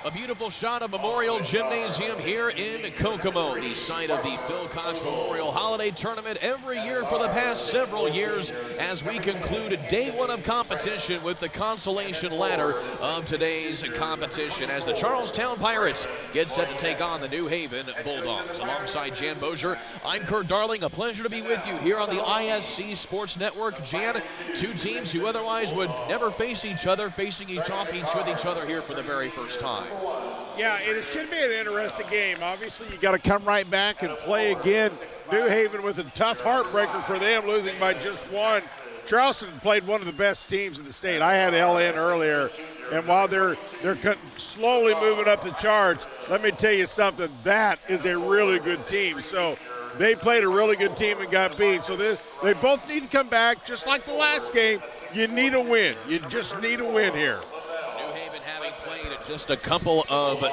A beautiful shot of Memorial Gymnasium here in Kokomo, the site of the Phil Cox Memorial Holiday Tournament every year for the past several years as we conclude day one of competition with the consolation ladder of today's competition as the Charlestown Pirates get set to take on the New Haven Bulldogs. Alongside Jan Bozier, I'm Kurt Darling. A pleasure to be with you here on the ISC Sports Network. Jan, two teams who otherwise would never face each other, facing each with each other here for the very first time. Yeah, it should be an interesting game. Obviously, you got to come right back and play again. New Haven with a tough heartbreaker for them, losing by just one. Charleston played one of the best teams in the state. I had LN earlier, and while they're slowly moving up the charts, let me tell you something, that is a really good team. So they played a really good team and got beat. So they both need to come back, just like the last game. You need a win. You just need a win here. Just a couple of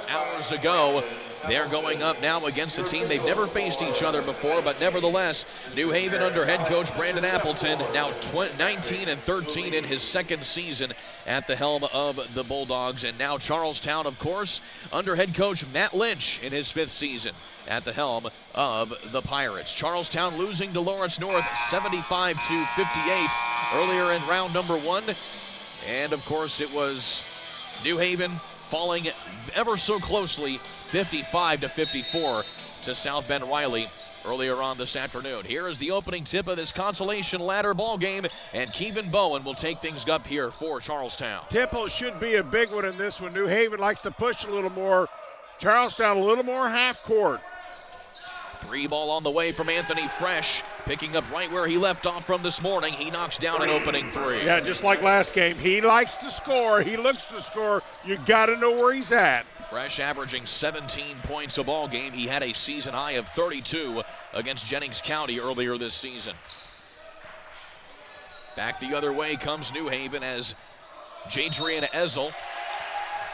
hours ago, they're going up now against a team they've never faced each other before, but nevertheless, New Haven under head coach Brandon Appleton, now 19-13 in his second season at the helm of the Bulldogs, and now Charlestown, of course, under head coach Matt Lynch in his fifth season at the helm of the Pirates. Charlestown losing to Lawrence North 75-58 earlier in round number one, and of course it was New Haven falling ever so closely 55-54 to South Bend Riley earlier on this afternoon. Here is the opening tip of this consolation ladder ball game, and Kevin Bowen will take things up here for Charlestown. Tempo should be a big one in this one. New Haven likes to push a little more. Charlestown a little more half court. Three ball on the way from Anthony Fresh, picking up right where he left off from this morning. He knocks down an opening three. Yeah, just like last game. He likes to score. He looks to score. You got to know where he's at. Fresh averaging 17 points a ball game. He had a season high of 32 against Jennings County earlier this season. Back the other way comes New Haven as Jadrian Ezel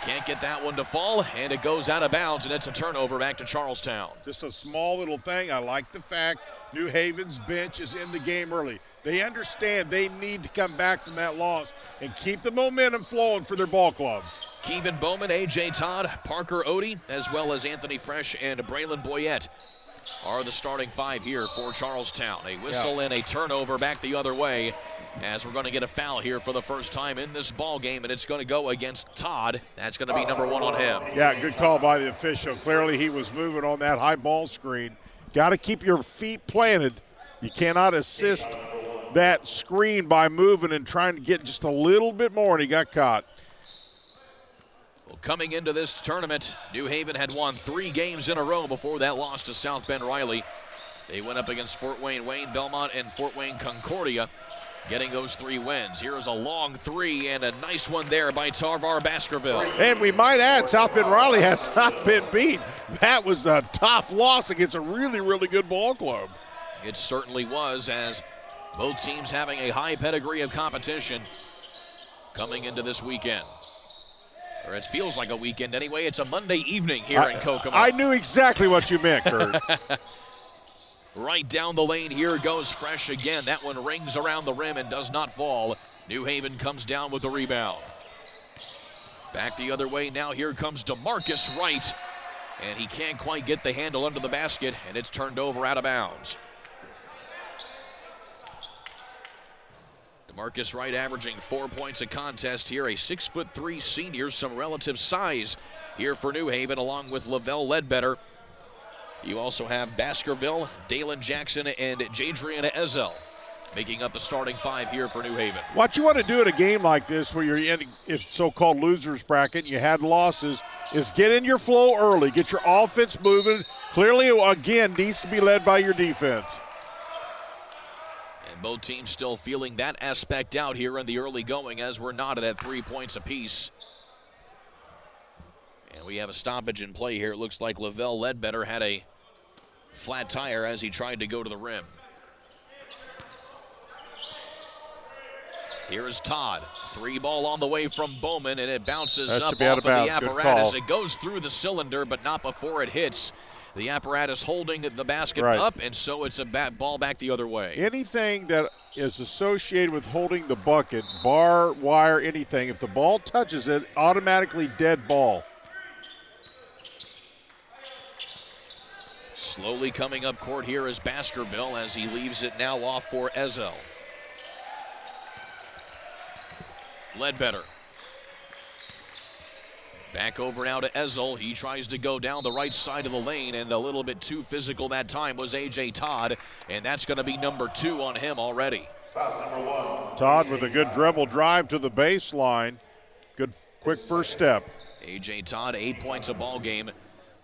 can't get that one to fall, and it goes out of bounds, and it's a turnover back to Charlestown. Just a small little thing. I like the fact New Haven's bench is in the game early. They understand they need to come back from that loss and keep the momentum flowing for their ball club. Kevin Bowman, A.J. Todd, Parker Odie, as well as Anthony Fresh and Braylon Boyette are the starting 5 here for Charlestown. A whistle and a turnover back the other way, as we're going to get a foul here for the first time in this ball game, and it's going to go against Todd. That's going to be number 1 on him. Yeah, good call by the official. Clearly he was moving on that high ball screen. Got to keep your feet planted. You cannot assist that screen by moving and trying to get just a little bit more, and he got caught. Well, coming into this tournament, New Haven had won 3 games in a row before that loss to South Bend Riley. They went up against Fort Wayne Belmont, and Fort Wayne Concordia, getting those 3 wins. Here's a long 3 and a nice one there by Tarvar Baskerville. And we might add, South Bend Riley has not been beat. That was a tough loss against a really, really good ball club. It certainly was, as both teams having a high pedigree of competition coming into this weekend. Or it feels like a weekend anyway. It's a Monday evening here in Kokomo. I knew exactly what you meant, Kurt. Right down the lane here goes Fresh again. That one rings around the rim and does not fall. New Haven comes down with the rebound. Back the other way now. Here comes DeMarcus Wright. And he can't quite get the handle under the basket, and it's turned over out of bounds. DeMarcus Wright averaging 4 points a contest here. A 6'3" senior, some relative size here for New Haven, along with Lavelle Ledbetter. You also have Baskerville, Dalen Jackson, and Jadriana Ezel making up the starting 5 here for New Haven. What you want to do in a game like this where you're in a so-called loser's bracket and you had losses is get in your flow early, get your offense moving. Clearly, again, needs to be led by your defense. And both teams still feeling that aspect out here in the early going, as we're knotted at 3 points apiece. And we have a stoppage in play here. It looks like Lavelle Ledbetter had a flat tire as he tried to go to the rim. Here is Todd. 3 ball on the way from Bowman, and it bounces up off of the apparatus. It goes through the cylinder, but not before it hits the apparatus holding the basket up, and so it's a ball back the other way. Anything that is associated with holding the bucket, bar, wire, anything, if the ball touches it, automatically dead ball. Slowly coming up court here is Baskerville as he leaves it now off for Ezel. Ledbetter. Back over now to Ezel. He tries to go down the right side of the lane, and a little bit too physical that time was A.J. Todd, and that's going to be number 2 on him already. Todd with a good dribble drive to the baseline. Good quick first step. A.J. Todd, 8 points a ball game.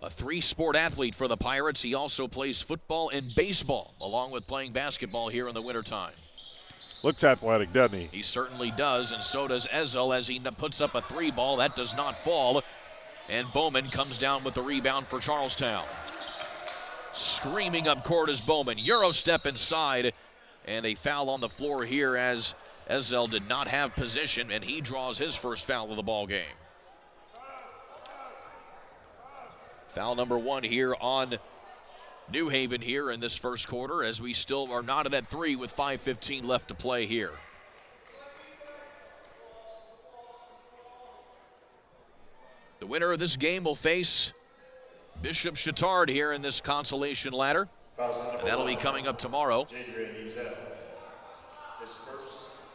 A 3-sport athlete for the Pirates. He also plays football and baseball, along with playing basketball here in the wintertime. Looks athletic, doesn't he? He certainly does, and so does Ezel as he puts up a 3 ball. That does not fall, and Bowman comes down with the rebound for Charlestown. Screaming up court is Bowman. Euro step inside, and a foul on the floor here as Ezel did not have position, and he draws his first foul of the ball game. Foul number 1 here on New Haven here in this first quarter, as we still are knotted at 3 with 5:15 left to play here. The winner of this game will face Bishop Chittard here in this consolation ladder, and that'll be coming up tomorrow.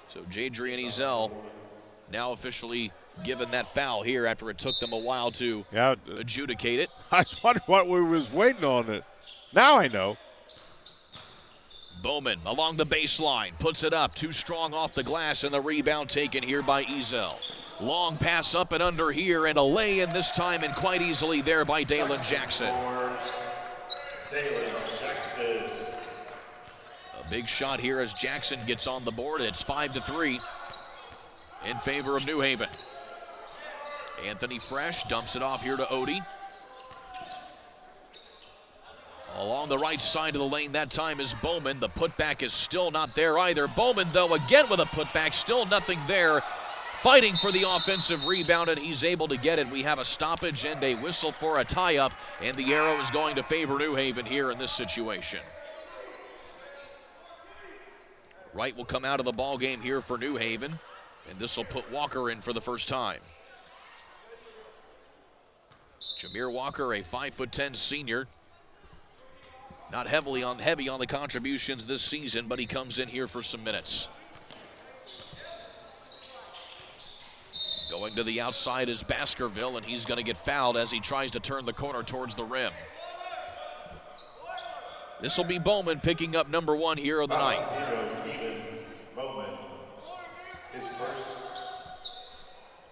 So Jadrian Ezel now officially given that foul here after it took them a while to adjudicate it. I just wondered what we was waiting on it. Now I know. Bowman along the baseline, puts it up, too strong off the glass, and the rebound taken here by Ezel. Long pass up and under here, and a lay-in this time, and quite easily there by Dalen Jackson. A big shot here as Jackson gets on the board. It's 5-3 in favor of New Haven. Anthony Fresh dumps it off here to Odie. Along the right side of the lane that time is Bowman. The putback is still not there either. Bowman, though, again with a putback, still nothing there. Fighting for the offensive rebound, and he's able to get it. We have a stoppage and a whistle for a tie-up, and the arrow is going to favor New Haven here in this situation. Wright will come out of the ball game here for New Haven, and this will put Walker in for the first time. Jameer Walker, a 5'10" senior. Not heavy on the contributions this season, but he comes in here for some minutes. Going to the outside is Baskerville, and he's going to get fouled as he tries to turn the corner towards the rim. This will be Bowman picking up number 1 here of the night.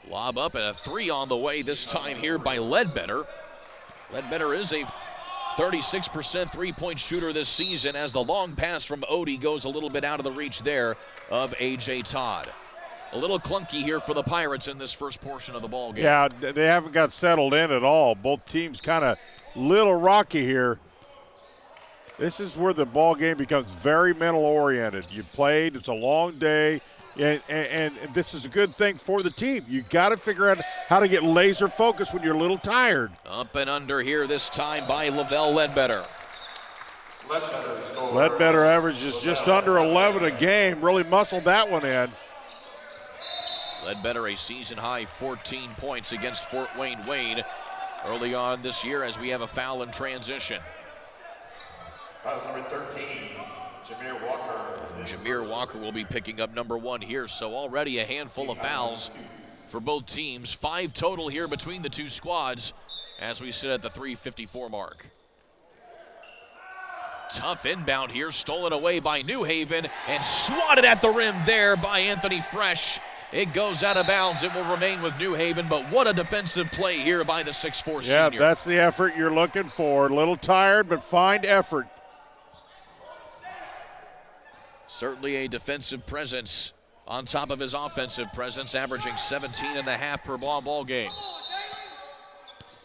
Lob up and a 3 on the way, this time here by Ledbetter. Ledbetter is a 36% three-point shooter this season, as the long pass from Odie goes a little bit out of the reach there of A.J. Todd. A little clunky here for the Pirates in this first portion of the ball game. Yeah, they haven't got settled in at all. Both teams kind of little rocky here. This is where the ball game becomes very mental-oriented. You played, it's a long day, and this is a good thing for the team. You got to figure out how to get laser focused when you're a little tired. Up and under here this time by Lavelle Ledbetter. Ledbetter averages just under 11 a game. Really muscled that one in. Ledbetter a season-high 14 points against Fort Wayne early on this year as we have a foul in transition. That's number 13, Jameer Walker. Jameer Walker will be picking up number 1 here, so already a handful of fouls for both teams. 5 total here between the two squads as we sit at the 3:54 mark. Tough inbound here, stolen away by New Haven and swatted at the rim there by Anthony Fresh. It goes out of bounds. It will remain with New Haven, but what a defensive play here by the 6'4" senior. Yeah, that's the effort you're looking for. A little tired, but find effort. Certainly a defensive presence on top of his offensive presence, averaging 17.5 per ball game.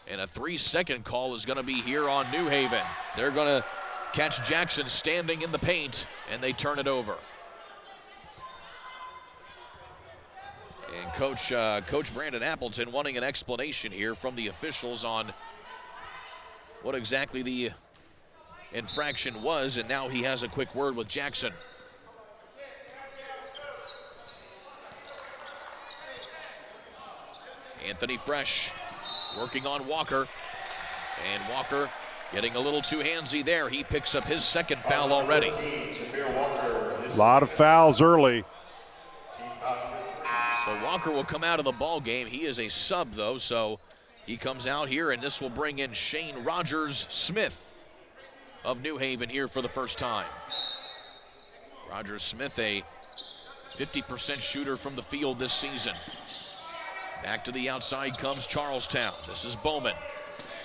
And a 3-second call is going to be here on New Haven. They're going to catch Jackson standing in the paint, and they turn it over. And Coach Brandon Appleton wanting an explanation here from the officials on what exactly the infraction was, and now he has a quick word with Jackson. Anthony Fresh working on Walker, and Walker getting a little too handsy there. He picks up his second foul already. A lot of fouls early. So Walker will come out of the ball game. He is a sub, though, so he comes out here, and this will bring in Shane Rogers-Smith of New Haven here for the first time. Rogers-Smith, a 50% shooter from the field this season. Back to the outside comes Charlestown. This is Bowman.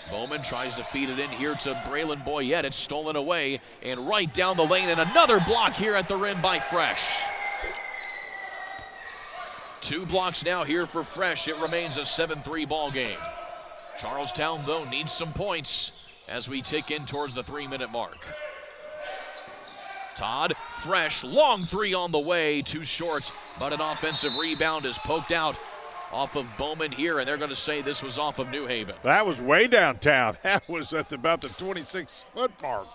Bowman tries to feed it in here to Braylon Boyette. It's stolen away and right down the lane, and another block here at the rim by Fresh. 2 blocks now here for Fresh. It remains a 7-3 ball game. Charlestown, though, needs some points as we tick in towards the 3-minute mark. Todd, Fresh, long 3 on the way, too short, but an offensive rebound is poked out off of Bowman here, and they're going to say this was off of New Haven. That was way downtown. That was at about the 26-foot mark.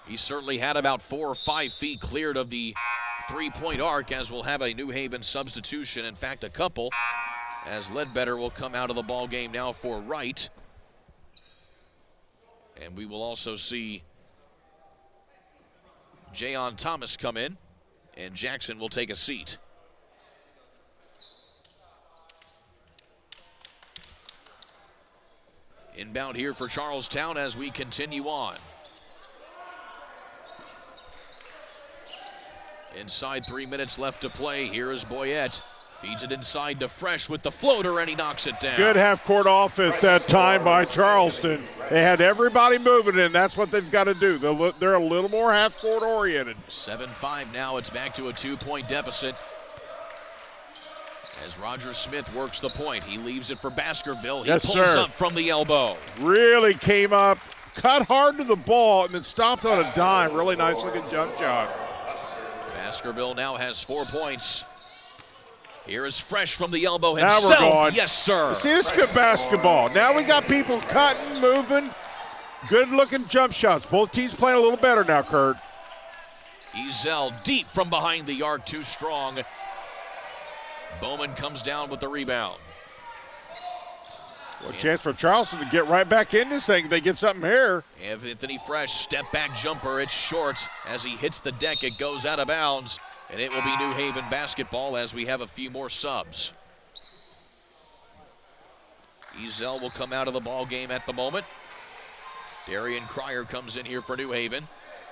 He certainly had about 4 or 5 feet cleared of the 3-point arc, as we'll have a New Haven substitution. In fact, a couple, as Ledbetter will come out of the ball game now for Wright. And we will also see Jayon Thomas come in, and Jackson will take a seat. Inbound here for Charlestown as we continue on. Inside 3 minutes left to play. Here is Boyette. Feeds it inside to Fresh with the floater, and he knocks it down. Good half-court offense that time by Charleston. They had everybody moving in. That's what they've got to do. They're a little more half-court oriented. 7-5 now. It's back to a 2-point deficit. As Rogers-Smith works the point, he leaves it for Baskerville. He pulls up from the elbow. Really came up, cut hard to the ball, and then stopped on a dime. Really nice looking jump shot. Baskerville now has 4 points. Here is Fresh from the elbow himself. Now we're going. Yes, sir. See, this is good basketball. Now we got people cutting, moving, good looking jump shots. Both teams playing a little better now, Kurt. Ezel deep from behind the arc, too strong. Bowman comes down with the rebound. Well, a chance for Charleston to get right back in this thing. They get something here. Anthony Fresh, step back jumper. It's short. As he hits the deck, it goes out of bounds. And it will be New Haven basketball as we have a few more subs. Ezel will come out of the ball game at the moment. Darian Cryer comes in here for New Haven.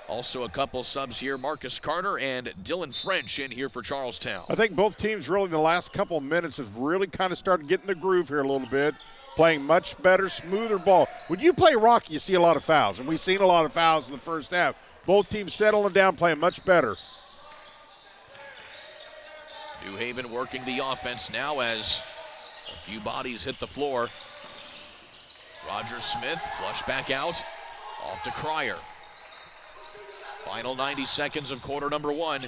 Also a couple subs here, Marcus Carter and Dylan French in here for Charlestown. I think both teams really in the last couple of minutes have really kind of started getting the groove here a little bit, playing much better, smoother ball. When you play Rocky, you see a lot of fouls, and we've seen a lot of fouls in the first half. Both teams settling down, playing much better. New Haven working the offense now as a few bodies hit the floor. Roger Smith, flush back out, off to Cryer. Final 90 seconds of quarter number one.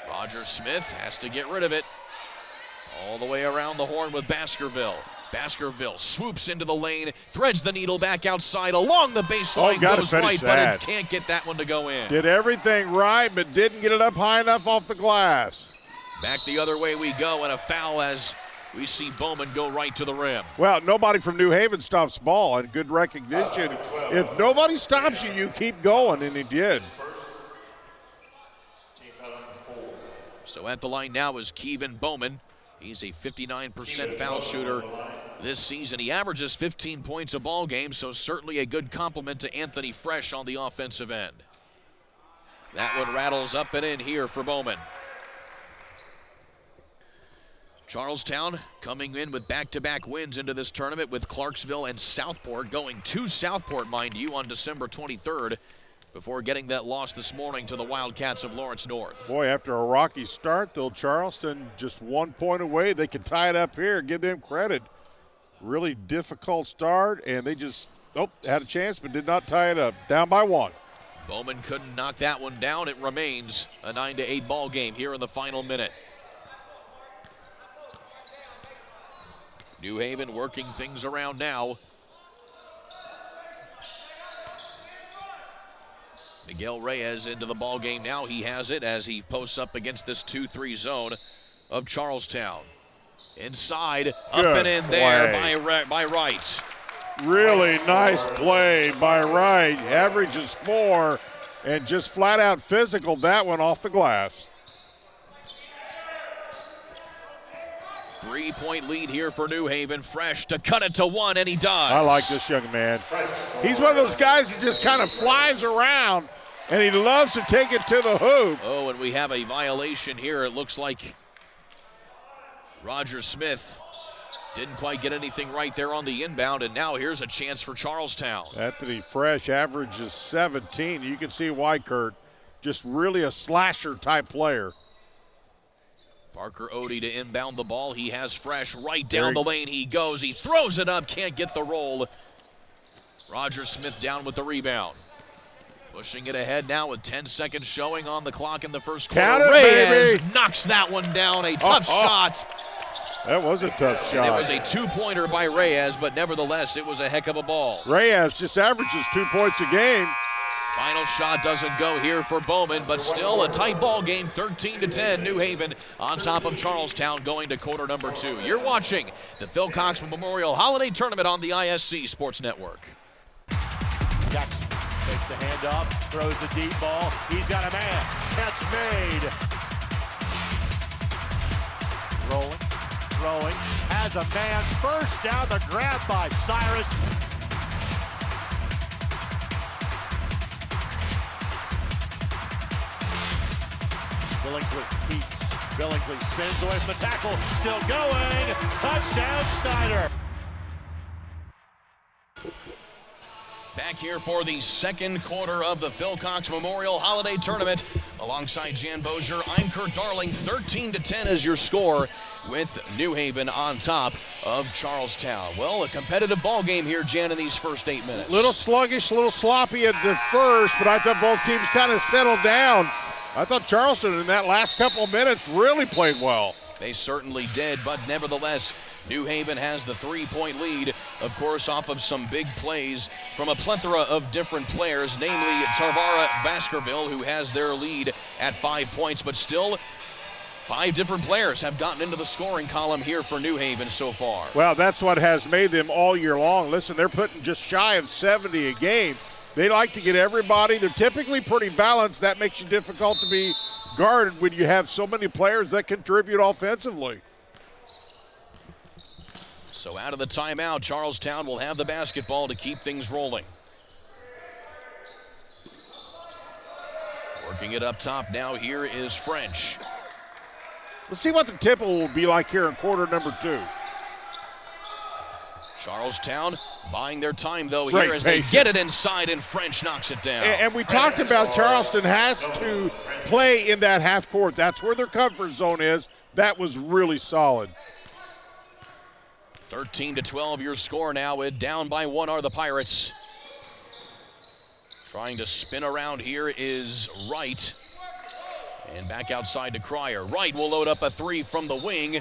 Roger Smith has to get rid of it. All the way around the horn with Baskerville. Baskerville swoops into the lane, threads the needle back outside along the baseline, goes right, but it can't get that one to go in. Did everything right, but didn't get it up high enough off the glass. Back the other way we go, and a foul as we see Bowman go right to the rim. Well, nobody from New Haven stops ball, and good recognition. If nobody stops you, you keep going, and he did. So at the line now is Kevin Bowman. He's a 59% foul shooter this season. He averages 15 points a ball game, so certainly a good compliment to Anthony Fresh on the offensive end. That one rattles up and in here for Bowman. Charlestown coming in with back-to-back wins into this tournament with Clarksville and Southport, going to Southport, mind you, on December 23rd before getting that loss this morning to the Wildcats of Lawrence North. Boy, after a rocky start, though, Charleston just 1 point away. They can tie it up here. Give them credit. Really difficult start, and they just had a chance but did not tie it up. Down by one. Bowman couldn't knock that one down. It remains a 9-8 ball game here in the final minute. New Haven working things around now. Miguel Reyes into the ball game now. He has it as he posts up against this 2-3 zone of Charlestown. Inside, up and in there by Wright. Really nice play by Wright. Averages 4 and just flat out physical that one off the glass. 3-point lead here for New Haven. Fresh to cut it to one, and he does. I like this young man. He's one of those guys that just kind of flies around, and he loves to take it to the hoop. Oh, and we have a violation here. It looks like Roger Smith didn't quite get anything right there on the inbound, and now here's a chance for Charlestown. Anthony Fresh averages 17. You can see why, Kurt. Just really a slasher-type player. Parker Odie to inbound the ball. He has Fresh right down the lane. He goes. He throws it up. Can't get the roll. Roger Smith down with the rebound. Pushing it ahead now with 10 seconds showing on the clock in the first quarter. Count it, Reyes baby. knocks that one down. A tough shot. That was a tough shot. And it was a two-pointer by Reyes, but nevertheless, it was a heck of a ball. Reyes just averages 2 points a game. Final shot doesn't go here for Bowman, but still a tight ball game, 13-10. New Haven on top of Charlestown going to quarter number 2. You're watching the Phil Cox Memorial Holiday Tournament on the ISC Sports Network. Jackson takes the handoff, throws the deep ball. He's got a man. Catch made. Rolling, throwing, has a man. First down, the grab by Cyrus. Billingsley keeps. Billingsley spins away from the tackle. Still going. Touchdown, Snyder. Back here for the second quarter of the Phil Cox Memorial Holiday Tournament. Alongside Jan Bozier, I'm Kurt Darling. 13-10 is your score with New Haven on top of Charlestown. Well, a competitive ball game here, Jan, in these first 8 minutes. Little sluggish, little sloppy at the first, but I thought both teams kind of settled down. I thought Charleston in that last couple of minutes really played well. They certainly did, but nevertheless, New Haven has the 3-point lead, of course, off of some big plays from a plethora of different players, namely Tarvara Baskerville, who has their lead at 5 points, but still 5 different players have gotten into the scoring column here for New Haven so far. Well, that's what has made them all year long. Listen, they're putting just shy of 70 a game. They like to get everybody. They're typically pretty balanced. That makes you difficult to be guarded when you have so many players that contribute offensively. So out of the timeout, Charlestown will have the basketball to keep things rolling. Working it up top now, here is French. Let's see what the tempo will be like here in quarter number 2. Charlestown buying their time, though, Great here as they patience. get it inside, and French knocks it down. And we talked about Charleston has to play in that half court. That's where their comfort zone is. That was really solid. 13-12 your score now. Down by 1 are the Pirates. Trying to spin around here is Wright. And back outside to Cryer. Wright will load up a 3 from the wing,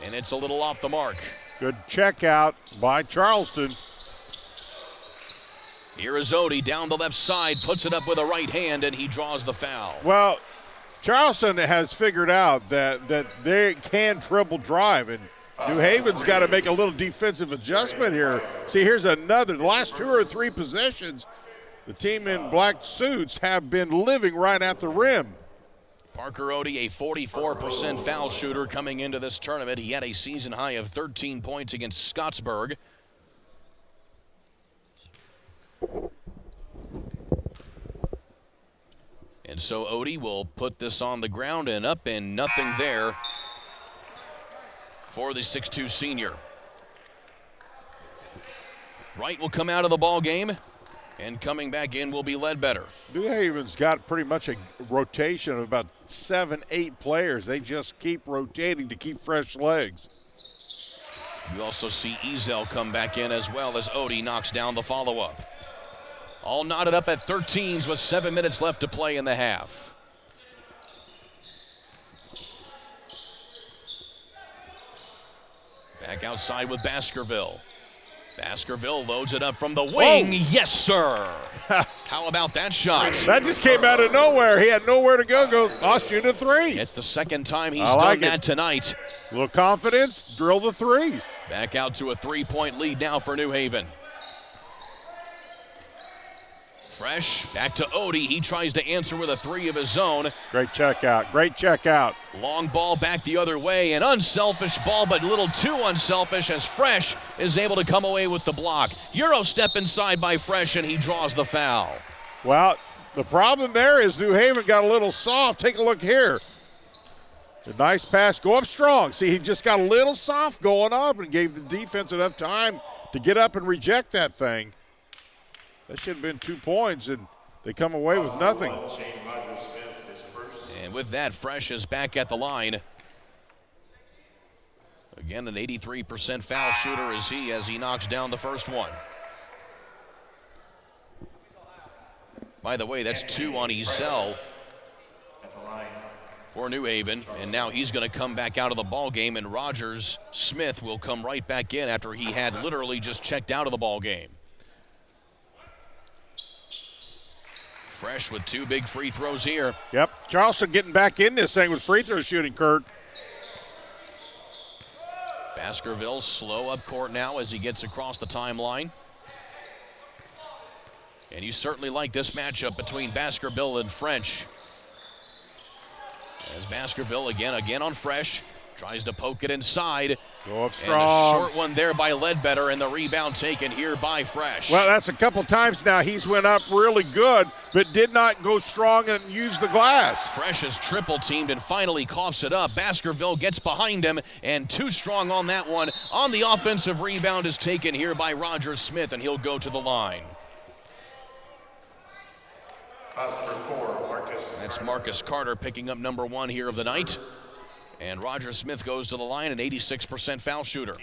and it's a little off the mark. Good check out by Charleston. Here is Odie down the left side, puts it up with a right hand, and he draws the foul. Well, Charleston has figured out that they can triple drive, and New Haven's got to make a little defensive adjustment here. See, here's another. The last 2 or 3 possessions, the team in black suits have been living right at the rim. Parker Odie, a 44% foul shooter coming into this tournament. He had a season high of 13 points against Scottsburg. And so Odie will put this on the ground and up, and nothing there for the 6'2 senior. Wright will come out of the ball game. And coming back in will be Ledbetter. New Haven's got pretty much a rotation of about 7, 8 players. They just keep rotating to keep fresh legs. You also see Ezel come back in as well as Odie knocks down the follow-up. All knotted up at 13s with 7 minutes left to play in the half. Back outside with Baskerville. Baskerville loads it up from the wing. Whoa. Yes, sir. How about that shot? That just came out of nowhere. He had nowhere to go. I'll shoot a 3. It's the second time he's like done that it. tonight. A little confidence, drill the 3. Back out to a 3-point lead now for New Haven. Fresh, back to Odie. He tries to answer with a 3 of his own. Great check out. Great check out. Long ball back the other way. An unselfish ball, but a little too unselfish as Fresh is able to come away with the block. Euro step inside by Fresh, and he draws the foul. Well, the problem there is New Haven got a little soft. Take a look here. A nice pass. Go up strong. See, he just got a little soft going up and gave the defense enough time to get up and reject that thing. That should have been 2 points, and they come away with nothing. And with that, Fresh is back at the line. Again, an 83% foul shooter is he as he knocks down the first one. By the way, that's 2 on Ezel for New Haven, and now he's going to come back out of the ball game, and Rogers Smith will come right back in after he had literally just checked out of the ball game. Fresh with 2 big free throws here. Yep, Charleston getting back in this thing with free throw shooting, Kurt. Baskerville slow up court now as he gets across the timeline. And you certainly like this matchup between Baskerville and French. As Baskerville again on Fresh, tries to poke it inside. Go up And strong. a short one there by Ledbetter, and the rebound taken here by Fresh. Well, that's a couple times now he's went up really good, but did not go strong and use the glass. Fresh is triple teamed and finally coughs it up. Baskerville gets behind him, and too strong on that one. On the offensive rebound is taken here by Roger Smith, and he'll go to the line. That's Marcus Carter picking up number 1 here of the night. And Roger Smith goes to the line, an 86% foul shooter.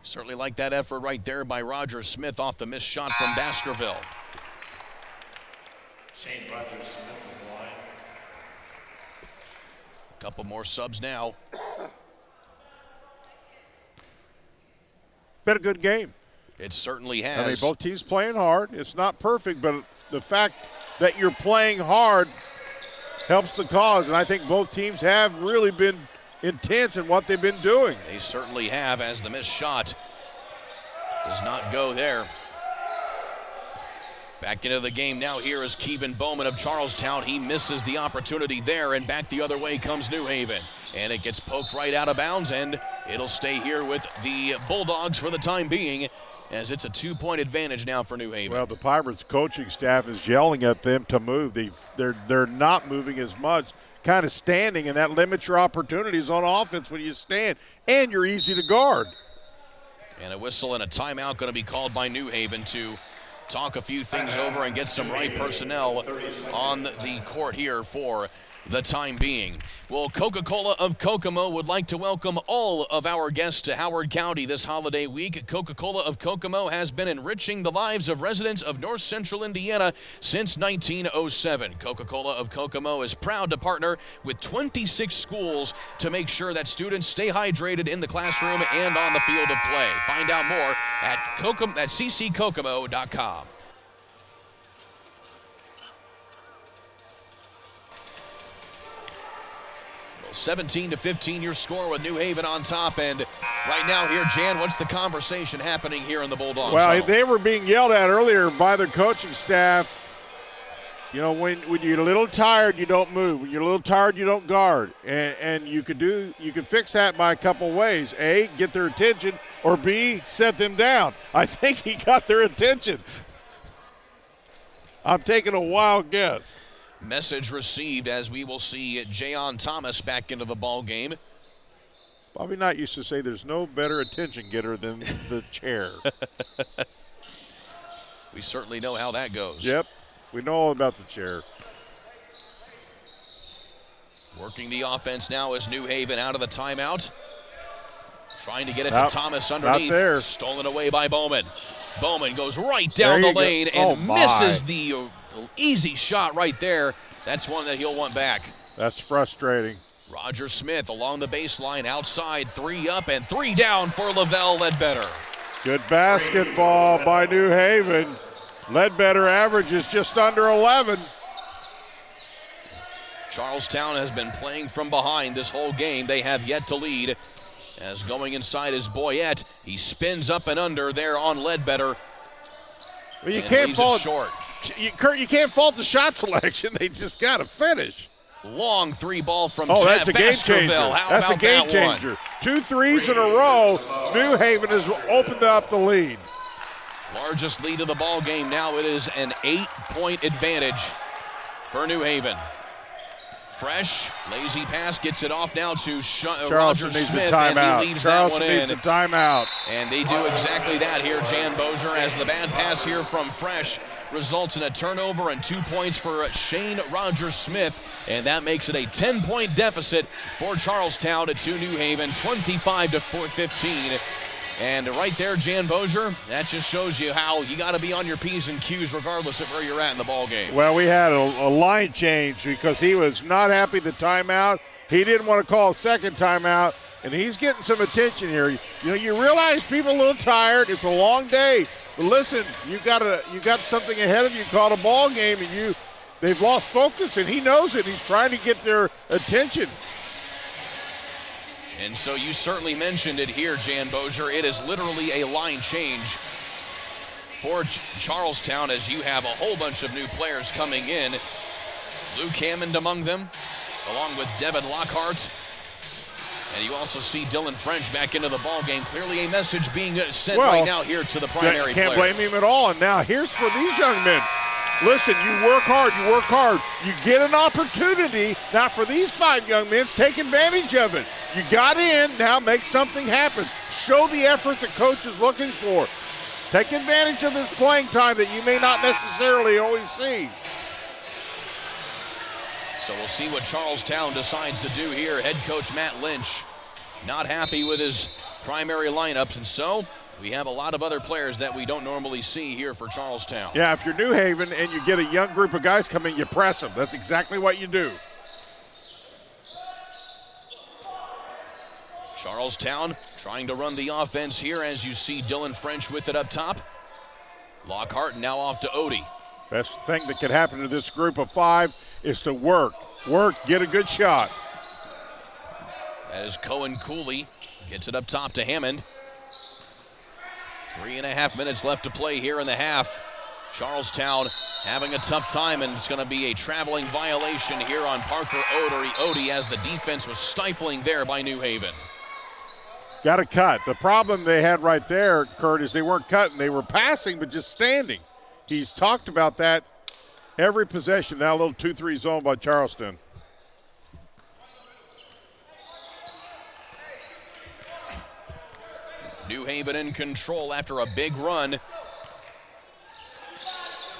Certainly like that effort right there by Roger Smith off the missed shot from Baskerville. Shane Rogers Smith on the line. Couple more subs now. Been a good game. It certainly I mean, has. both teams playing hard. It's not perfect, but the fact that you're playing hard helps the cause. And I think both teams have really been intense in what they've been doing. They certainly have, as the missed shot does not go there. Back into the game now here is Kevin Bowman of Charlestown. He misses the opportunity there, and back the other way comes New Haven. And it gets poked right out of bounds, and it'll stay here with the Bulldogs for the time being, as it's a 2-point advantage now for New Haven. Well, the Pirates coaching staff is yelling at them to move. They're not moving as much, kind of standing, and that limits your opportunities on offense when you stand, and you're easy to guard. And a whistle and a timeout going to be called by New Haven to talk a few things over and get some right personnel on the court here for the time being. Well, Coca-Cola of Kokomo would like to welcome all of our guests to Howard County this holiday week. Coca-Cola of Kokomo has been enriching the lives of residents of North Central Indiana since 1907. Coca-Cola of Kokomo is proud to partner with 26 schools to make sure that students stay hydrated in the classroom and on the field of play. Find out more at cckokomo.com. 17-15 your score with New Haven on top. And right now here, Jan, what's the conversation happening here in the Bulldogs? Well, they were being yelled at earlier by their coaching staff. You know, when you're a little tired, you don't move. When you're a little tired, you don't guard. And you can fix that by a couple ways. A, get their attention, or B, set them down. I think he got their attention. I'm taking a wild guess. Message received as we will see Jayon Thomas back into the ball game. Bobby Knight used to say there's no better attention getter than the chair. We certainly know how that goes. Yep, we know all about the chair. Working the offense now is New Haven out of the timeout. Trying to get it to Thomas underneath. Not there. Stolen away by Bowman. Bowman goes right down the lane and misses the easy shot right there. That's one that he'll want back. That's frustrating. Roger Smith along the baseline, outside, 3 up and 3 down for Lavelle Ledbetter. Good basketball by New Haven. Ledbetter averages just under 11. Charlestown has been playing from behind this whole game. They have yet to lead. As going inside is Boyette. He spins up and under there on Ledbetter. Well, you can't fault short. Kurt, you can't fault the shot selection. They just got to finish. Long 3 ball from that's a game Baskerville. changer. How that's about a game that changer. One? 2 threes in a row. New Haven has opened up the lead. Largest lead of the ball game now. It is an 8-point advantage for New Haven. Fresh, lazy pass, gets it off now to Roger Smith, and he leaves that one in. Needs a timeout. And they do exactly that here, Jan Bozier, as the bad pass here from Fresh results in a turnover and 2 points for Shane Roger Smith, and that makes it a 10-point deficit for Charlestown to New Haven, 25-15. And right there, Jan Bozier, that just shows you how you got to be on your P's and Q's regardless of where you're at in the ball game. Well, we had a line change because he was not happy with the timeout. He didn't want to call a second timeout, and he's getting some attention here. You know, you realize people are a little tired. It's a long day. But listen, you got something ahead of you called a ball game, and they've lost focus, and he knows it. He's trying to get their attention. And so you certainly mentioned it here, Jan Bozier. It is literally a line change for Charlestown, as you have a whole bunch of new players coming in. Luke Hammond among them, along with Devin Lockhart. And you also see Dylan French back into the ball game. Clearly a message being sent right now here to the primary players. Can't players. blame him at all. And now here's for these young men. Listen, you work hard, you get an opportunity. Now for these 5 young men, take advantage of it. You got in, now make something happen. Show the effort the coach is looking for. Take advantage of this playing time that you may not necessarily always see. So we'll see what Charlestown decides to do here. Head coach Matt Lynch not happy with his primary lineups, and so we have a lot of other players that we don't normally see here for Charlestown. Yeah, if you're New Haven and you get a young group of guys coming, you press them. That's exactly what you do. Charlestown trying to run the offense here as you see Dylan French with it up top. Lockhart now off to Odie. Best thing that can happen to this group of 5 is to work, get a good shot. That is Cohen Cooley. Gets it up top to Hammond. 3.5 minutes left to play here in the half. Charlestown having a tough time, and it's going to be a traveling violation here on Parker Odie as the defense was stifling there by New Haven. Got to cut. The problem they had right there, Kurt, is they weren't cutting. They were passing but just standing. He's talked about that every possession. Now a little 2-3 zone by Charleston. New Haven in control after a big run.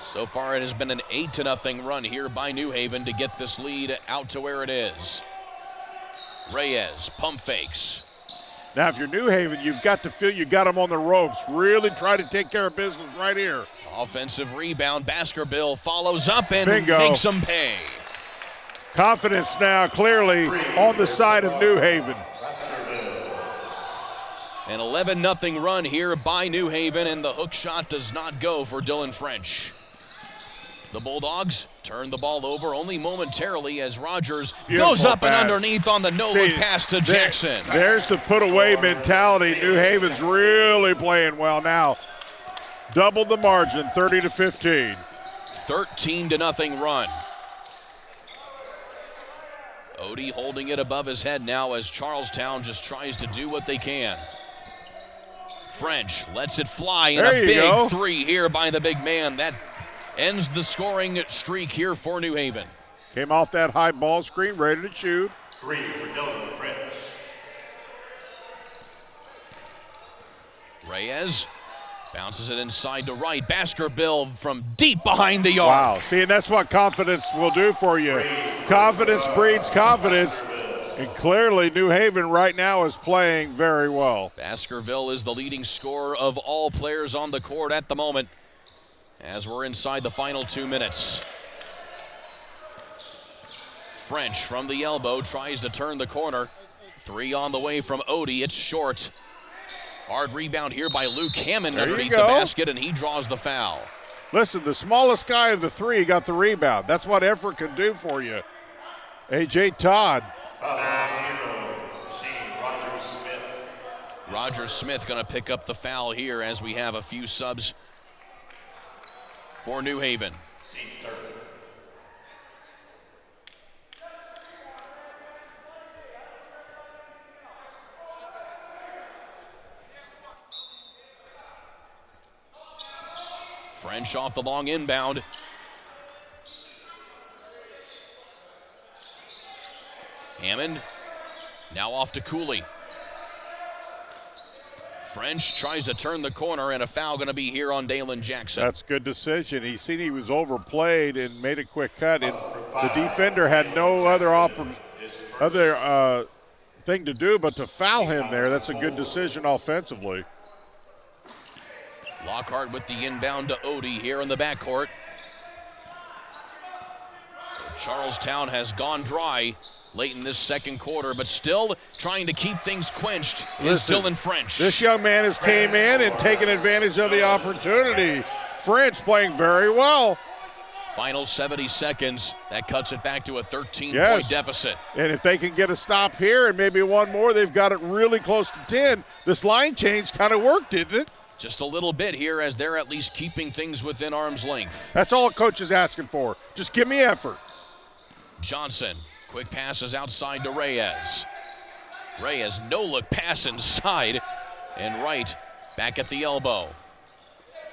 So far it has been an 8-0 run here by New Haven to get this lead out to where it is. Reyes pump fakes. Now if you're New Haven, you've got to feel you got them on the ropes. Really try to take care of business right here. Offensive rebound. Baskerville follows up and Bingo. makes them pay. Confidence now clearly on the side of New Haven. An 11-0 run here by New Haven, and the hook shot does not go for Dylan French. The Bulldogs turn the ball over only momentarily as Rogers goes up and underneath on the no-look pass to Jackson. There's the put-away mentality. New Haven's really playing well now. Doubled the margin, 30-15. 13-0 run. Odie holding it above his head now as Charlestown just tries to do what they can. French lets it fly, and a big 3 here by the big man. That ends the scoring streak here for New Haven. Came off that high ball screen, ready to shoot. 3 for Dylan French. Reyes bounces it inside to right. Baskerville from deep behind the arc. Wow, see, and that's what confidence will do for you. Confidence breeds confidence. And clearly, New Haven right now is playing very well. Baskerville is the leading scorer of all players on the court at the moment as we're inside the final 2 minutes. French from the elbow tries to turn the corner. 3 on the way from Odie. It's short. Hard rebound here by Luke Hammond underneath the basket, and he draws the foul. Listen, the smallest guy of the 3 got the rebound. That's what effort can do for you. A.J. Todd. Roger Smith going to pick up the foul here as we have a few subs for New Haven. French off the long inbound. Hammond now off to Cooley. French tries to turn the corner, and a foul going to be here on Dalen Jackson. That's a good decision. He seen he was overplayed and made a quick cut. And the defender had no other thing to do but to foul him there. That's a good decision offensively. Lockhart with the inbound to Odie here in the backcourt. Charlestown has gone dry late in this second quarter, but still trying to keep things quenched is Dylan French. This young man has came in and taken advantage of the opportunity. French playing very well. Final 70 seconds. That cuts it back to a 13-point deficit. And if they can get a stop here and maybe one more, they've got it really close to 10. This line change kind of worked, didn't it? Just a little bit here as they're at least keeping things within arm's length. That's all a coach is asking for. Just give me effort. Johnson, quick passes outside to Reyes. Reyes, no-look pass inside. And Wright back at the elbow.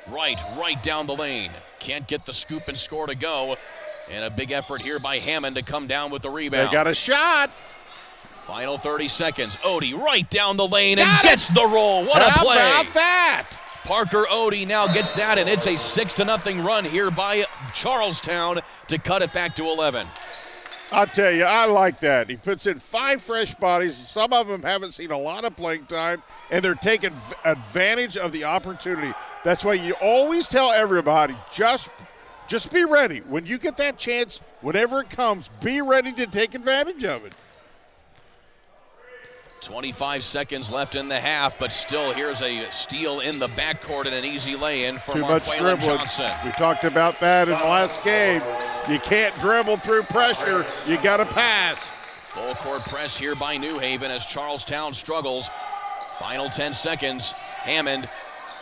Wright down the lane. Can't get the scoop and score to go. And a big effort here by Hammond to come down with the rebound. They got a shot. Final 30 seconds. Odie right down the lane and gets the roll. What a play. How about that? Parker Odie now gets that, and it's a 6-0 run here by Charlestown to cut it back to 11. I'll tell you, I like that. He puts in 5 fresh bodies. Some of them haven't seen a lot of playing time, and they're taking advantage of the opportunity. That's why you always tell everybody, just be ready. When you get that chance, whenever it comes, be ready to take advantage of it. 25 seconds left in the half, but still here's a steal in the backcourt and an easy lay-in for Too much Marquaylin dribbling. Johnson. We talked about that in the last game. You can't dribble through pressure. You got to pass. Full court press here by New Haven as Charlestown struggles. Final 10 seconds. Hammond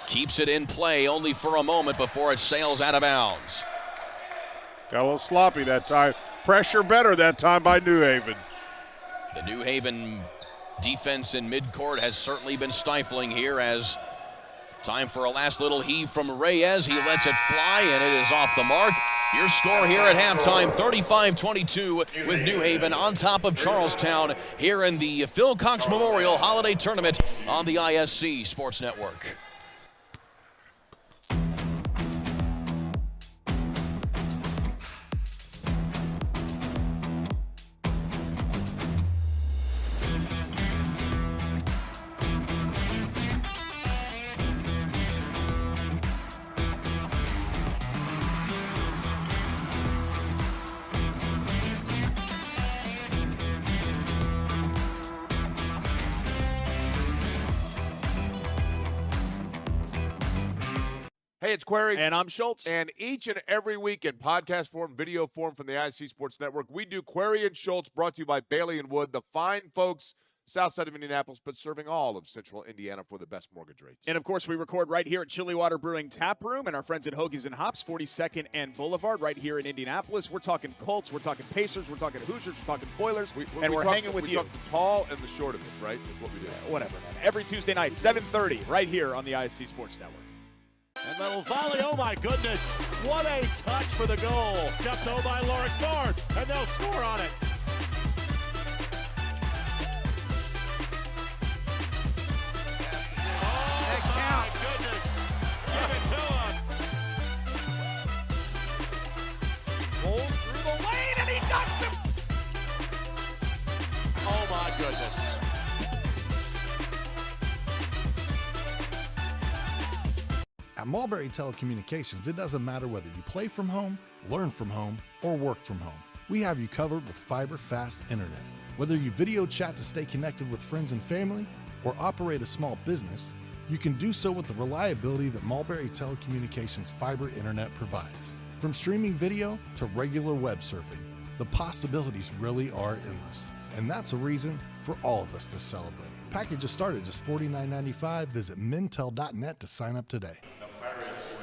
keeps it in play only for a moment before it sails out of bounds. Got a little sloppy that time. Pressure better that time by New Haven. The New Haven defense in midcourt has certainly been stifling here as time for a last little heave from Reyes. He lets it fly and it is off the mark. Your score here at halftime, 35-22 with New Haven on top of Charlestown here in the Phil Cox Memorial Holiday Tournament on the ISC Sports Network. Hey, it's Query. And I'm Schultz. And each and every week in podcast form, video form from the ISC Sports Network, we do Query and Schultz, brought to you by Bailey & Wood, the fine folks south side of Indianapolis, but serving all of central Indiana for the best mortgage rates. And, of course, we record right here at Chilly Water Brewing Tap Room and our friends at Hoagies and Hops, 42nd and Boulevard, right here in Indianapolis. We're talking Colts, we're talking Pacers, we're talking Hoosiers, we're talking Boilers, and we're hanging with you. We talk the tall and the short of it, right, is what we do. Whatever, man. Every Tuesday night, 7:30, right here on the ISC Sports Network. And little volley, oh my goodness. What a touch for the goal. Jumped over by Lawrence North, and they'll score on it. Oh my goodness. Give it to him. Rolls through the lane, and he knocks him. Oh my goodness. At Mulberry Telecommunications, it doesn't matter whether you play from home, learn from home, or work from home. We have you covered with fiber-fast internet. Whether you video chat to stay connected with friends and family, or operate a small business, you can do so with the reliability that Mulberry Telecommunications fiber internet provides. From streaming video to regular web surfing, the possibilities really are endless. And that's a reason for all of us to celebrate. Packages start at just $49.95. Visit mintel.net to sign up today.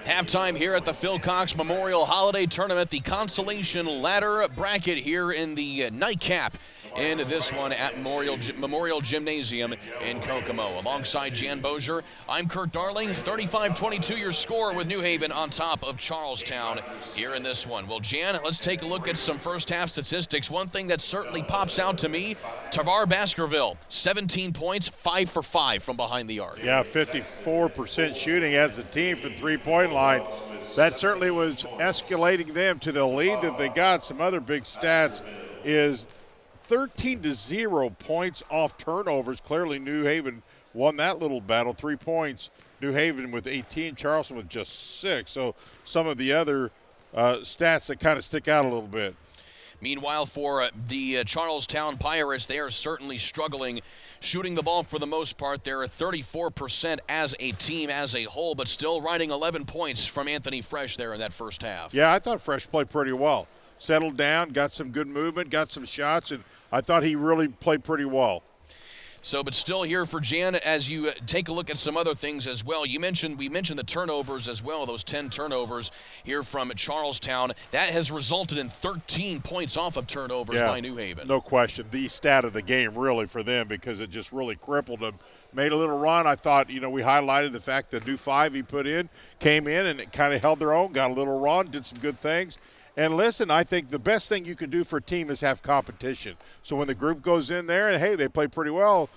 Halftime here at the Phil Cox Memorial Holiday Tournament, the consolation ladder bracket here in the nightcap in this one at Memorial Gymnasium in Kokomo. Alongside Jan Bozier, I'm Kurt Darling. 35-22 your score with New Haven on top of Charlestown here in this one. Well, Jan, let's take a look at some first half statistics. One thing that certainly pops out to me, Tavar Baskerville, 17 points, 5 for 5 from behind the arc. Yeah, 54% shooting as a team from three-point line. That certainly was escalating them to the lead that they got. Some other big stats is 13-0 points off turnovers. Clearly New Haven won that little battle. 3 points, New Haven with 18, Charleston with just 6. So some of the other stats that kind of stick out a little bit. Meanwhile, for the Charlestown Pirates, they are certainly struggling shooting the ball for the most part. They're at 34% as a team, as a whole, but still riding 11 points from Anthony Fresh there in that first half. Yeah, I thought Fresh played pretty well. Settled down, got some good movement, got some shots, and I thought he really played pretty well. So, but still here for Jan, as you take a look at some other things as well. We mentioned the turnovers as well, those 10 turnovers here from Charlestown. That has resulted in 13 points off of turnovers by New Haven. No question. The stat of the game really for them because it just really crippled them. Made a little run. I thought, we highlighted the fact that new 5 he put in, came in and it kind of held their own, got a little run, did some good things. And listen, I think the best thing you can do for a team is have competition. So when the group goes in there and, hey, they play pretty well,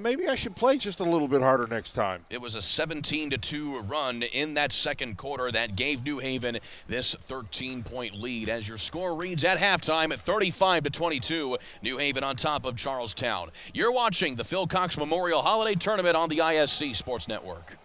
maybe I should play just a little bit harder next time. It was a 17-2 run in that second quarter that gave New Haven this 13-point lead. As your score reads at halftime at 35-22, New Haven on top of Charlestown. You're watching the Phil Cox Memorial Holiday Tournament on the ISC Sports Network.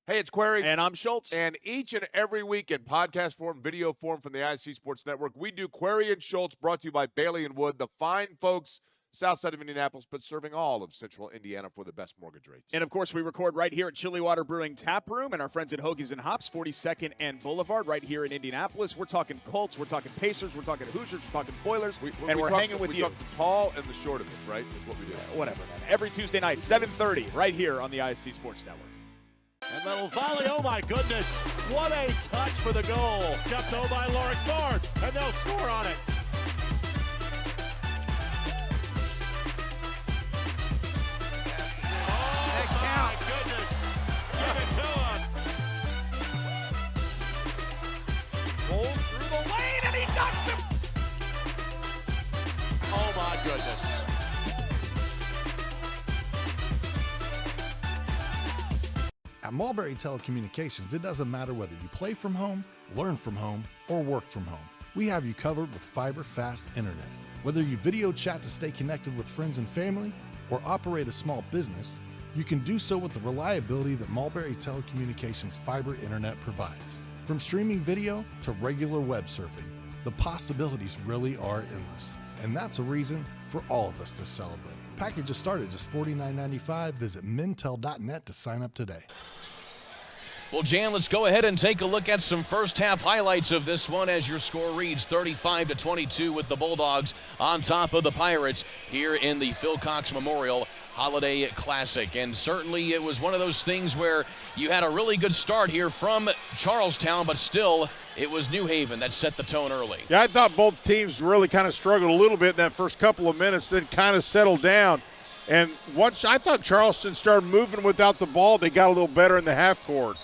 Hey, it's Query. And I'm Schultz. And each and every week in podcast form, video form from the IC Sports Network, we do Query and Schultz, brought to you by Bailey and Wood, the fine folks south side of Indianapolis, but serving all of central Indiana for the best mortgage rates. And, of course, we record right here at Chili Water Brewing Tap Room and our friends at Hoagies and Hops, 42nd and Boulevard, right here in Indianapolis. We're talking Colts, we're talking Pacers, we're talking Hoosiers, we're talking Boilers, and we're hanging with you. We talk the tall and the short of it, right, is what we do. Whatever, man. Every Tuesday night, 7:30, right here on the IC Sports Network. And little volley, oh my goodness. What a touch for the goal. Jumped over by Lawrence North, and they'll score on it. Oh my goodness. At Mulberry Telecommunications, it doesn't matter whether you play from home, learn from home, or work from home. We have you covered with fiber-fast internet. Whether you video chat to stay connected with friends and family, or operate a small business, you can do so with the reliability that Mulberry Telecommunications fiber internet provides. From streaming video to regular web surfing, the possibilities really are endless. And that's a reason for all of us to celebrate. Packages start at just $49.95. Visit mintel.net to sign up today. Well, Jan, let's go ahead and take a look at some first-half highlights of this one as your score reads 35-22 with the Bulldogs on top of the Pirates here in the Phil Cox Memorial Holiday Classic. And certainly it was one of those things where you had a really good start here from Charlestown, but still it was New Haven that set the tone early. Yeah, I thought both teams really kind of struggled a little bit in that first couple of minutes, then kind of settled down. And once I thought Charleston started moving without the ball, they got a little better in the half court.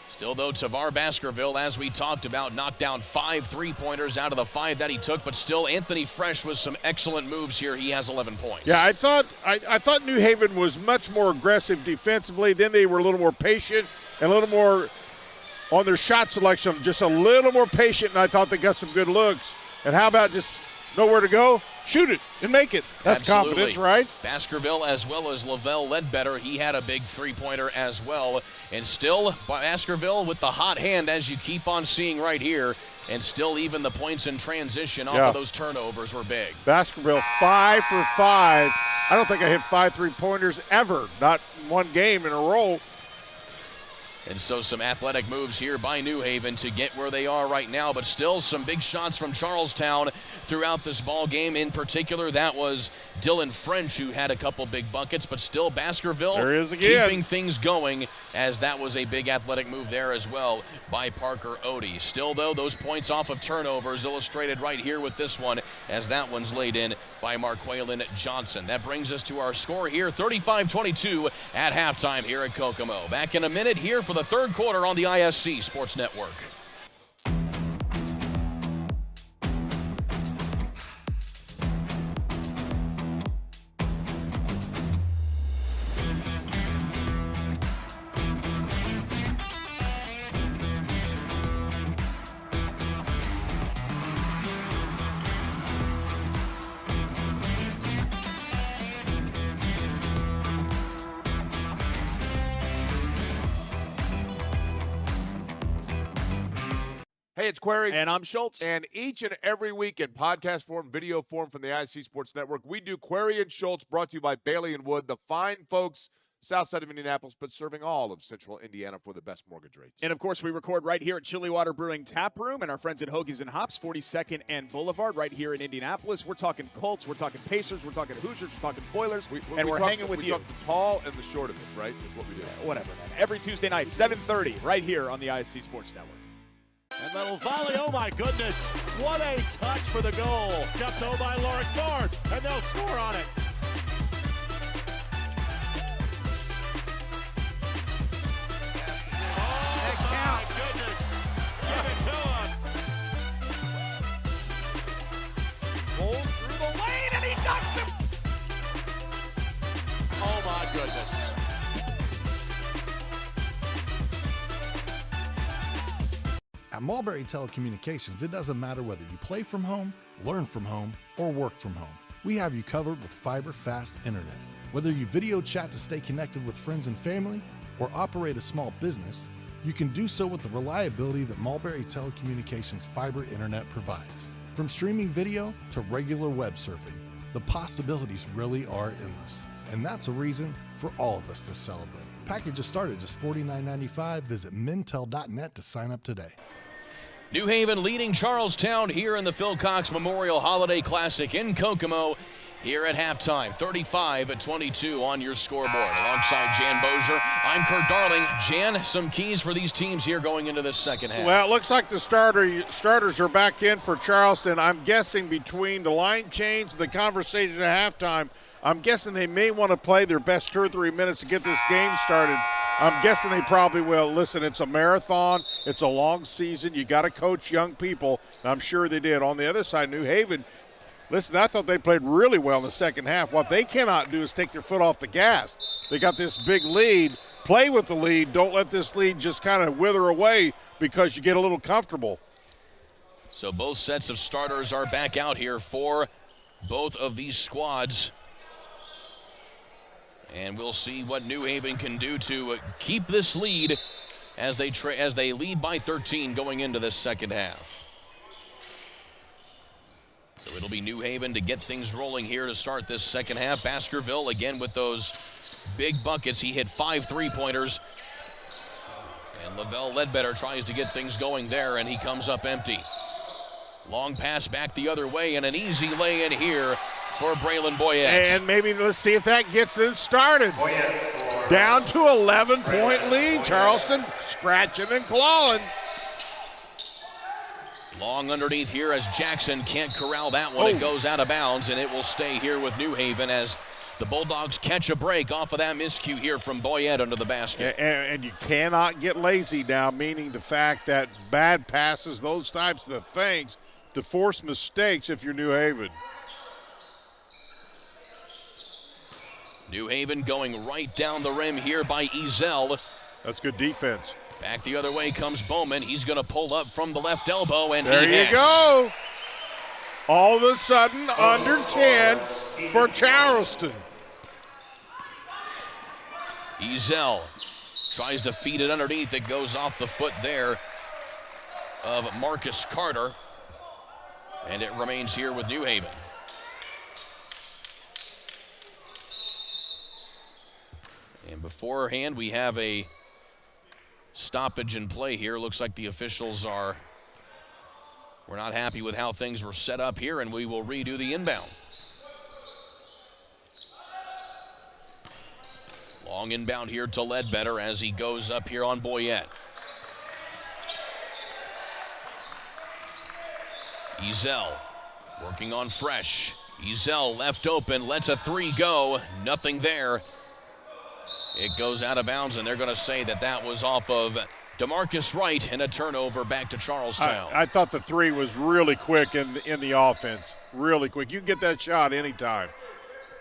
Still, though, Tavar Baskerville, as we talked about, knocked down 5 3-pointers out of the 5 that he took, but still Anthony Fresh with some excellent moves here. He has 11 points. Yeah, I thought New Haven was much more aggressive defensively. Then they were a little more patient and a little more on their shot selection, just a little more patient, and I thought they got some good looks. And how about just nowhere to go? Shoot it and make it. That's Absolutely. Confidence, right? Baskerville as well as Lavelle Ledbetter. He had a big 3-pointer as well. And still, Baskerville with the hot hand, as you keep on seeing right here. And still, even the points in transition off of those turnovers were big. Baskerville 5 for 5. I don't think I hit 5 3-pointers ever, not one game in a row. And so some athletic moves here by New Haven to get where they are right now, but still some big shots from Charlestown throughout this ball game. In particular, that was Dylan French who had a couple big buckets, but still Baskerville keeping things going, as that was a big athletic move there as well by Parker Odie. Still, though, those points off of turnovers illustrated right here with this one, as that one's laid in by Marquaylin Johnson. That brings us to our score here, 35-22 at halftime here at Kokomo. Back in a minute here for the third quarter on the ISC Sports Network. Hey, it's Query. And I'm Schultz. And each and every week in podcast form, video form from the IC Sports Network, we do Query and Schultz, brought to you by Bailey and Wood, the fine folks south side of Indianapolis, but serving all of central Indiana for the best mortgage rates. And, of course, we record right here at Chili Water Brewing Tap Room and our friends at Hoagies and Hops, 42nd and Boulevard, right here in Indianapolis. We're talking Colts, we're talking Pacers, we're talking Hoosiers, we're talking Boilers, and we're hanging with you. We talk the tall and the short of it, right, is what we do. Whatever, man. Every Tuesday night, 7:30, right here on the ISC Sports Network. And little volley, oh my goodness. What a touch for the goal. Jumped over by Lawrence North, and they'll score on it. Oh my goodness. Give it to him. Rolls through the lane, and he knocks him. Oh my goodness. At Mulberry Telecommunications, it doesn't matter whether you play from home, learn from home, or work from home. We have you covered with fiber-fast internet. Whether you video chat to stay connected with friends and family, or operate a small business, you can do so with the reliability that Mulberry Telecommunications fiber internet provides. From streaming video to regular web surfing, the possibilities really are endless. And that's a reason for all of us to celebrate. Packages start at just $49.95. Visit mintel.net to sign up today. New Haven leading Charlestown here in the Phil Cox Memorial Holiday Classic in Kokomo here at halftime. 35-22 on your scoreboard. Alongside Jan Bozier, I'm Kurt Darling. Jan, some keys for these teams here going into this second half. Well, it looks like the starters are back in for Charleston. I'm guessing between the line change and the conversation at halftime, I'm guessing they may want to play their best 2 or 3 minutes to get this game started. I'm guessing they probably will. Listen, it's a marathon. It's a long season. You got to coach young people. And I'm sure they did. On the other side, New Haven, listen, I thought they played really well in the second half. What they cannot do is take their foot off the gas. They got this big lead. Play with the lead. Don't let this lead just kind of wither away because you get a little comfortable. So both sets of starters are back out here for both of these squads. And we'll see what New Haven can do to keep this lead as they lead by 13 going into this second half. So it'll be New Haven to get things rolling here to start this second half. Baskerville again with those big buckets. He hit 5 3-pointers. And Lavelle Ledbetter tries to get things going there, and he comes up empty. Long pass back the other way, and an easy lay-in here for Braylon Boyette. And maybe let's see if that gets them started. Down to 11-point lead. Charleston scratching and clawing. Long underneath here as Jackson can't corral that one. It goes out of bounds, and it will stay here with New Haven as the Bulldogs catch a break off of that miscue here from Boyette under the basket. And you cannot get lazy now, meaning the fact that bad passes, those types of things, to force mistakes if you're New Haven. New Haven going right down the rim here by Ezel. That's good defense. Back the other way comes Bowman. He's going to pull up from the left elbow, and there you go. All of a sudden, under 10 for Charleston. Ezel tries to feed it underneath. It goes off the foot there of Marcus Carter, and it remains here with New Haven. And beforehand, we have a stoppage in play here. Looks like the officials we're not happy with how things were set up here, and we will redo the inbound. Long inbound here to Ledbetter as he goes up here on Boyette. Ezel working on Fresh. Ezel left open, lets a 3 go. Nothing there. It goes out of bounds, and they're going to say that was off of DeMarcus Wright, and a turnover back to Charlestown. I thought the 3 was really quick in the offense. Really quick. You can get that shot anytime.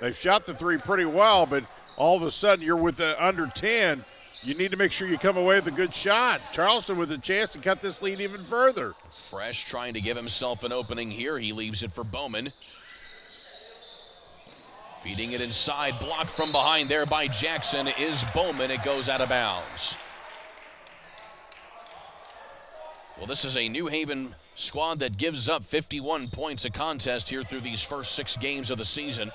They've shot the 3 pretty well, but all of a sudden you're with the under 10. You need to make sure you come away with a good shot. Charleston with a chance to cut this lead even further. Fresh trying to give himself an opening here. He leaves it for Bowman. Feeding it inside, blocked from behind there by Jackson is Bowman. It goes out of bounds. Well, this is a New Haven squad that gives up 51 points a contest here through these first 6 games of the season.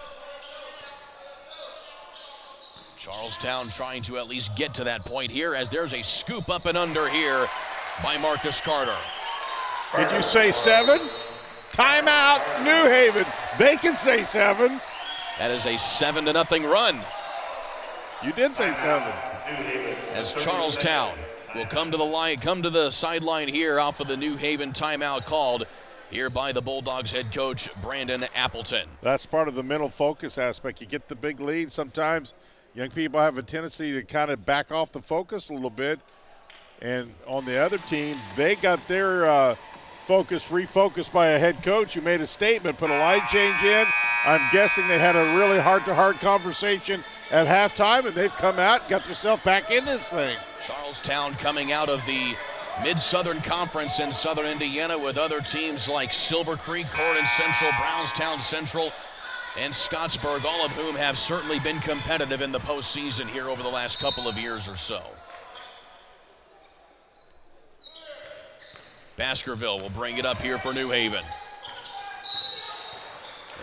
Charlestown trying to at least get to that point here as there's a scoop up and under here by Marcus Carter. Did you say 7? Timeout, New Haven. They can say 7. That is a 7-0 run. You did say 7. As Charlestown will come to the sideline here off of the New Haven timeout called here by the Bulldogs head coach Brandon Appleton. That's part of the mental focus aspect. You get the big lead. Sometimes young people have a tendency to kind of back off the focus a little bit. And on the other team, they got their focus refocused by a head coach who made a statement, put a line change in. I'm guessing they had a really heart-to-heart conversation at halftime, and they've come out, got themselves back in this thing. Charlestown coming out of the Mid-Southern Conference in Southern Indiana with other teams like Silver Creek, Corydon Central, Brownstown Central, and Scottsburg, all of whom have certainly been competitive in the postseason here over the last couple of years or so. Baskerville will bring it up here for New Haven.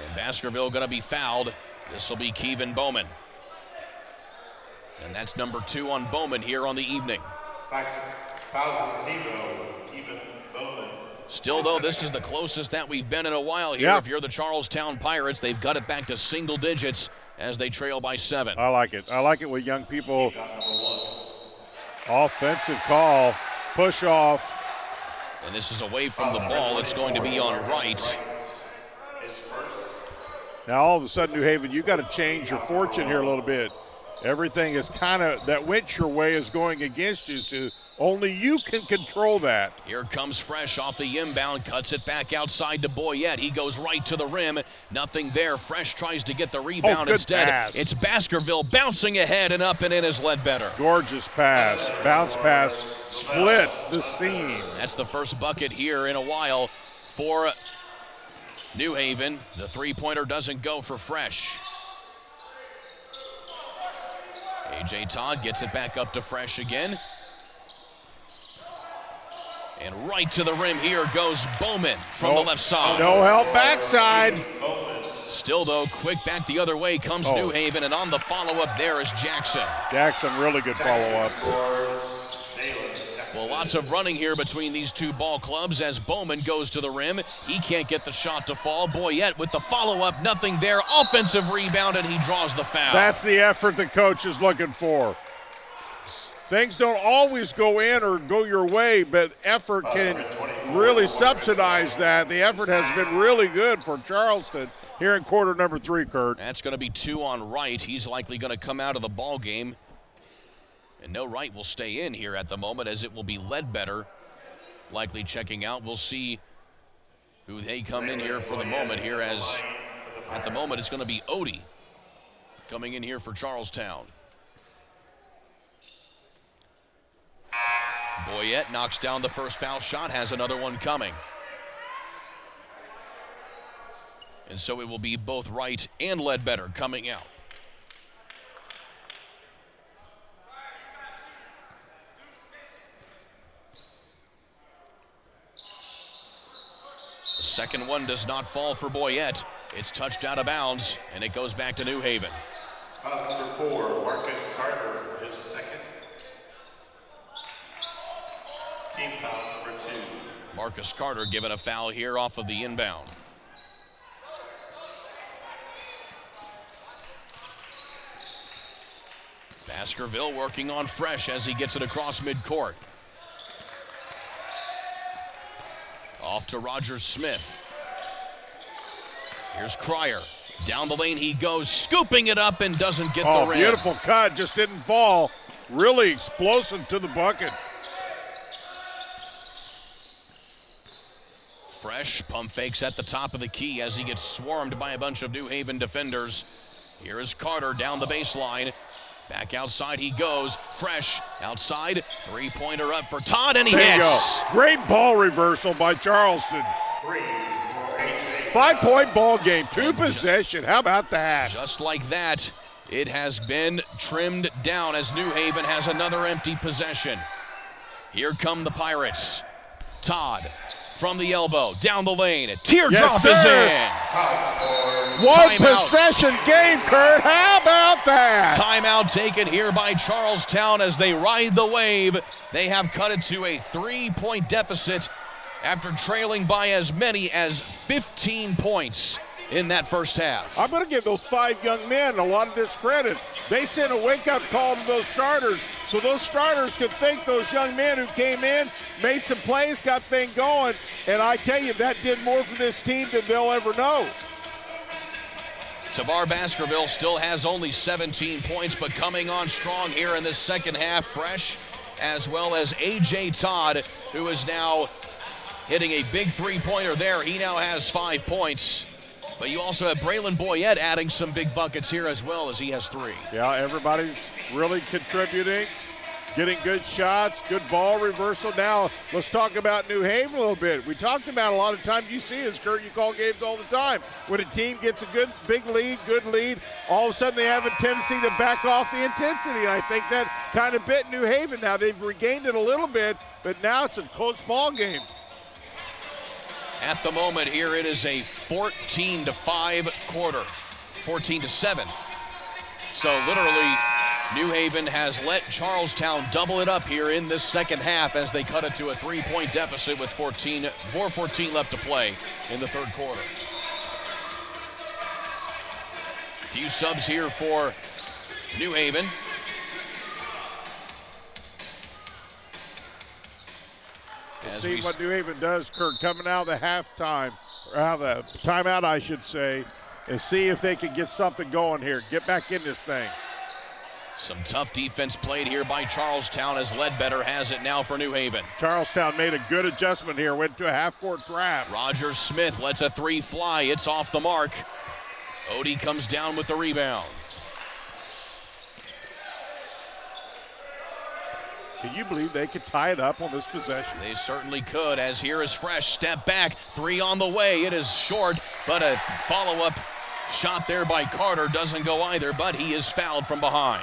And Baskerville going to be fouled. This will be Kevin Bowman. And that's number 2 on Bowman here on the evening. Still, though, this is the closest that we've been in a while here. If you're the Charlestown Pirates, they've got it back to single digits as they trail by 7. I like it. I like it with young people. Offensive call, push off. And this is away from the ball. It's going to be on right. Now, all of a sudden, New Haven, you got to change your fortune here a little bit. Everything is kind of, that went your way is going against you, so only you can control that. Here comes Fresh off the inbound, cuts it back outside to Boyette. He goes right to the rim. Nothing there. Fresh tries to get the rebound instead. Pass. It's Baskerville bouncing ahead, and up and in is Ledbetter. Gorgeous pass. Bounce pass. Split the seam. That's the first bucket here in a while for New Haven. The three-pointer doesn't go for Fresh. A.J. Todd gets it back up to Fresh again. And right to the rim here goes Bowman from the left side. No help backside. Still, though, quick back the other way comes New Haven, and on the follow-up there is Jackson. Jackson, really good follow-up. Well, lots of running here between these two ball clubs as Bowman goes to the rim. He can't get the shot to fall. Boyette with the follow-up, nothing there. Offensive rebound, and he draws the foul. That's the effort the coach is looking for. Things don't always go in or go your way, but effort can really subsidize that. The effort has been really good for Charleston here in quarter number 3, Kurt. That's going to be 2 on Wright. He's likely going to come out of the ball game. And no, Wright will stay in here at the moment, as it will be Ledbetter likely checking out. We'll see who they come in here for the moment here, as at the moment it's going to be Odie coming in here for Charlestown. Boyette knocks down the first foul shot, has another one coming. And so it will be both Wright and Ledbetter coming out. The second one does not fall for Boyette. It's touched out of bounds, and it goes back to New Haven. Number 4, Marcus Carter, his second. Team foul number 2. Marcus Carter given a foul here off of the inbound. Baskerville working on Fresh as he gets it across midcourt. Off to Rogers Smith. Here's Cryer. Down the lane he goes, scooping it up and doesn't get the rim. Beautiful cut, just didn't fall. Really explosive to the bucket. Fresh pump fakes at the top of the key as he gets swarmed by a bunch of New Haven defenders. Here is Carter down the baseline. Back outside he goes. Fresh outside. Three-pointer up for Todd, and he hits. Great ball reversal by Charleston. 5-point ball game, 2 possession. How about that? Just like that, it has been trimmed down as New Haven has another empty possession. Here come the Pirates. Todd from the elbow, down the lane. Teardrop is in. One possession game, Kurt. How about that? Timeout taken here by Charlestown as they ride the wave. They have cut it to a 3-point deficit after trailing by as many as 15 points in that first half. I'm going to give those 5 young men a lot of this credit. They sent a wake-up call to those starters, so those starters could thank those young men who came in, made some plays, got things going, and I tell you, that did more for this team than they'll ever know. Tavar Baskerville still has only 17 points, but coming on strong here in this second half. Fresh, as well as A.J. Todd, who is now hitting a big three-pointer there. He now has 5 points. But you also have Braylon Boyette adding some big buckets here as well, as he has 3. Yeah, everybody's really contributing, getting good shots, good ball reversal. Now, let's talk about New Haven a little bit. We talked about a lot of times, you see this, Kurt, you call games all the time. When a team gets a good, big lead, good lead, all of a sudden they have a tendency to back off the intensity. And I think that kind of bit New Haven. Now, they've regained it a little bit, but now it's a close ball game. At the moment here, it is a 14-5 quarter, 14-7. So literally, New Haven has let Charlestown double it up here in this second half as they cut it to a 3-point deficit with 4:14 left to play in the third quarter. Few subs here for New Haven. See what New Haven does, Kurt, coming out of the halftime, or out of the timeout, I should say, and see if they can get something going here. Get back in this thing. Some tough defense played here by Charlestown as Ledbetter has it now for New Haven. Charlestown made a good adjustment here, went to a half-court trap. Roger Smith lets a three fly. It's off the mark. Odie comes down with the rebound. Can you believe they could tie it up on this possession? They certainly could, as here is Fresh. Step back, three on the way. It is short, but a follow-up shot there by Carter doesn't go either, but he is fouled from behind.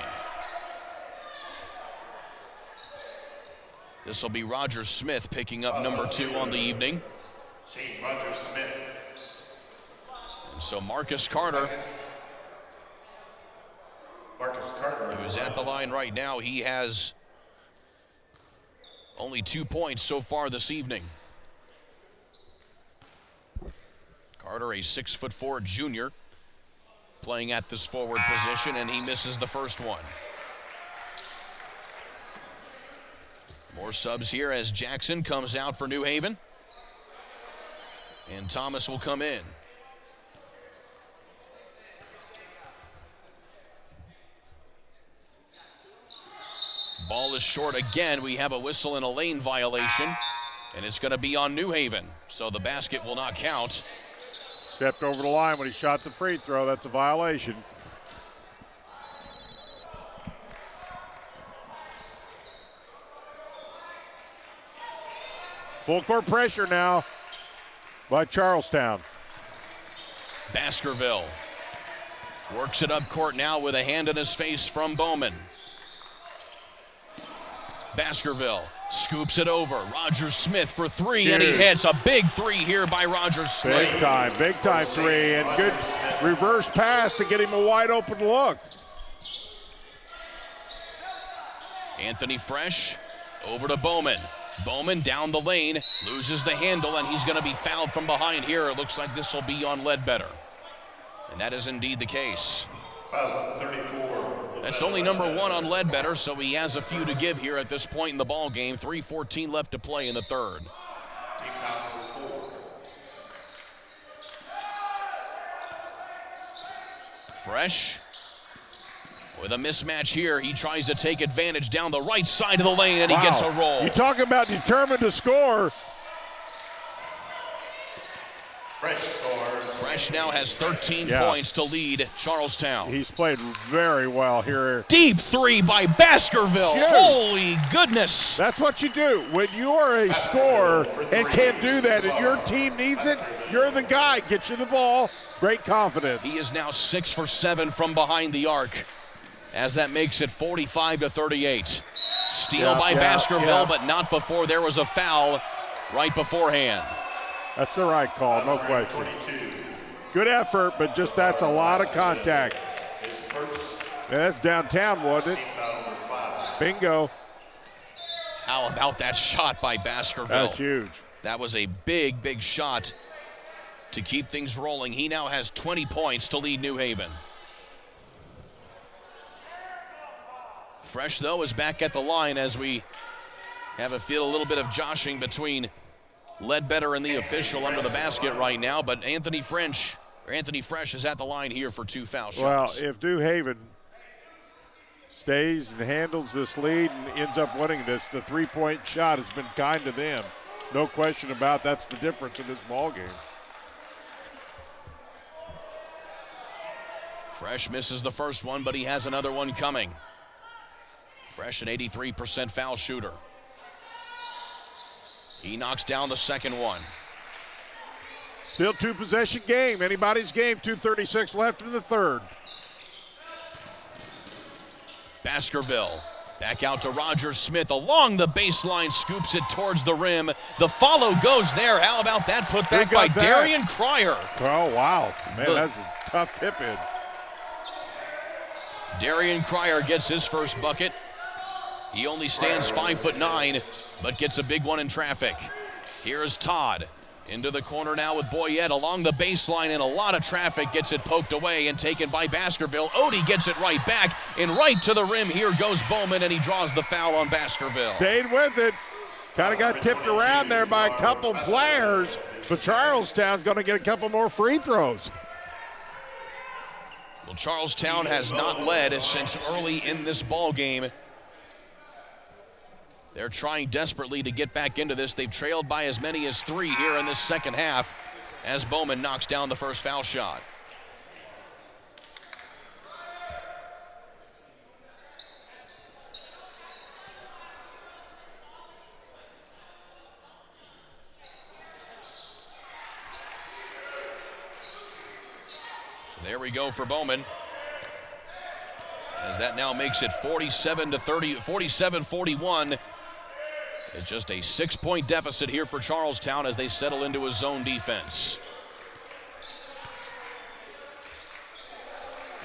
This will be Roger Smith picking up number 2 on the evening. Roger Smith. And so Marcus Carter, who's at the line right now, he has only 2 points so far this evening. Carter, a 6'4" junior, playing at this forward position, and he misses the first one. More subs here as Jackson comes out for New Haven. And Thomas will come in. Ball is short again. We have a whistle and a lane violation, and it's going to be on New Haven. So the basket will not count. Stepped over the line when he shot the free throw. That's a violation. Full court pressure now by Charlestown. Baskerville works it up court now with a hand in his face from Bowman. Baskerville scoops it over. Roger Smith for three, and he hits a big three here by Roger Smith. Big time three, and good reverse pass to get him a wide open look. Anthony Fresh over to Bowman. Bowman down the lane, loses the handle, and he's going to be fouled from behind here. It looks like this will be on Ledbetter. And that is indeed the case. Foul 34. That's only number 1 on Ledbetter, so he has a few to give here at this point in the ball game. 3:14 left to play in the third. Fresh with a mismatch here. He tries to take advantage down the right side of the lane, and he gets a roll. You talk about determined to score. Fresh now has 13 points to lead Charlestown. He's played very well here. Deep three by Baskerville. Huge. Holy goodness. That's what you do. When you are a scorer and can't do that and your team needs it, you're the guy. Get you the ball. Great confidence. He is now 6 for 7 from behind the arc, as that makes it 45-38. Steal by Baskerville, but not before there was a foul right beforehand. That's the right call, no question. Good effort, but just that's a lot of contact. That's downtown, wasn't it? Bingo. How about that shot by Baskerville? That's huge. That was a big, big shot to keep things rolling. He now has 20 points to lead New Haven. Fresh, though, is back at the line as we have a little bit of joshing between Ledbetter and the official under the basket right now, but Anthony Fresh is at the line here for 2 foul shots. Well, if New Haven stays and handles this lead and ends up winning this, the three-point shot has been kind to them. No question about that's the difference in this ball game. Fresh misses the first one, but he has another one coming. Fresh, an 83% foul shooter. He knocks down the second one. Still 2-possession game. Anybody's game. 2:36 left in the third. Baskerville Back out to Roger Smith along the baseline, scoops it towards the rim. The follow goes there. How about that put back by Darian Cryer? Oh, wow. Man, that's a tough tip in. Darian Cryer gets his first bucket. He only stands 5'9", but gets a big one in traffic. Here's Todd. Into the corner now with Boyette along the baseline, and a lot of traffic, gets it poked away and taken by Baskerville. Odie gets it right back and right to the rim. Here goes Bowman, and he draws the foul on Baskerville. Stayed with it. Kind of got tipped around there by a couple players, but Charlestown's going to get a couple more free throws. Well, Charlestown has not led since early in this ball game. They're trying desperately to get back into this. They've trailed by as many as 3 here in this second half as Bowman knocks down the first foul shot. So there we go for Bowman, as that now makes it 47-41. It's just a 6-point deficit here for Charlestown as they settle into a zone defense.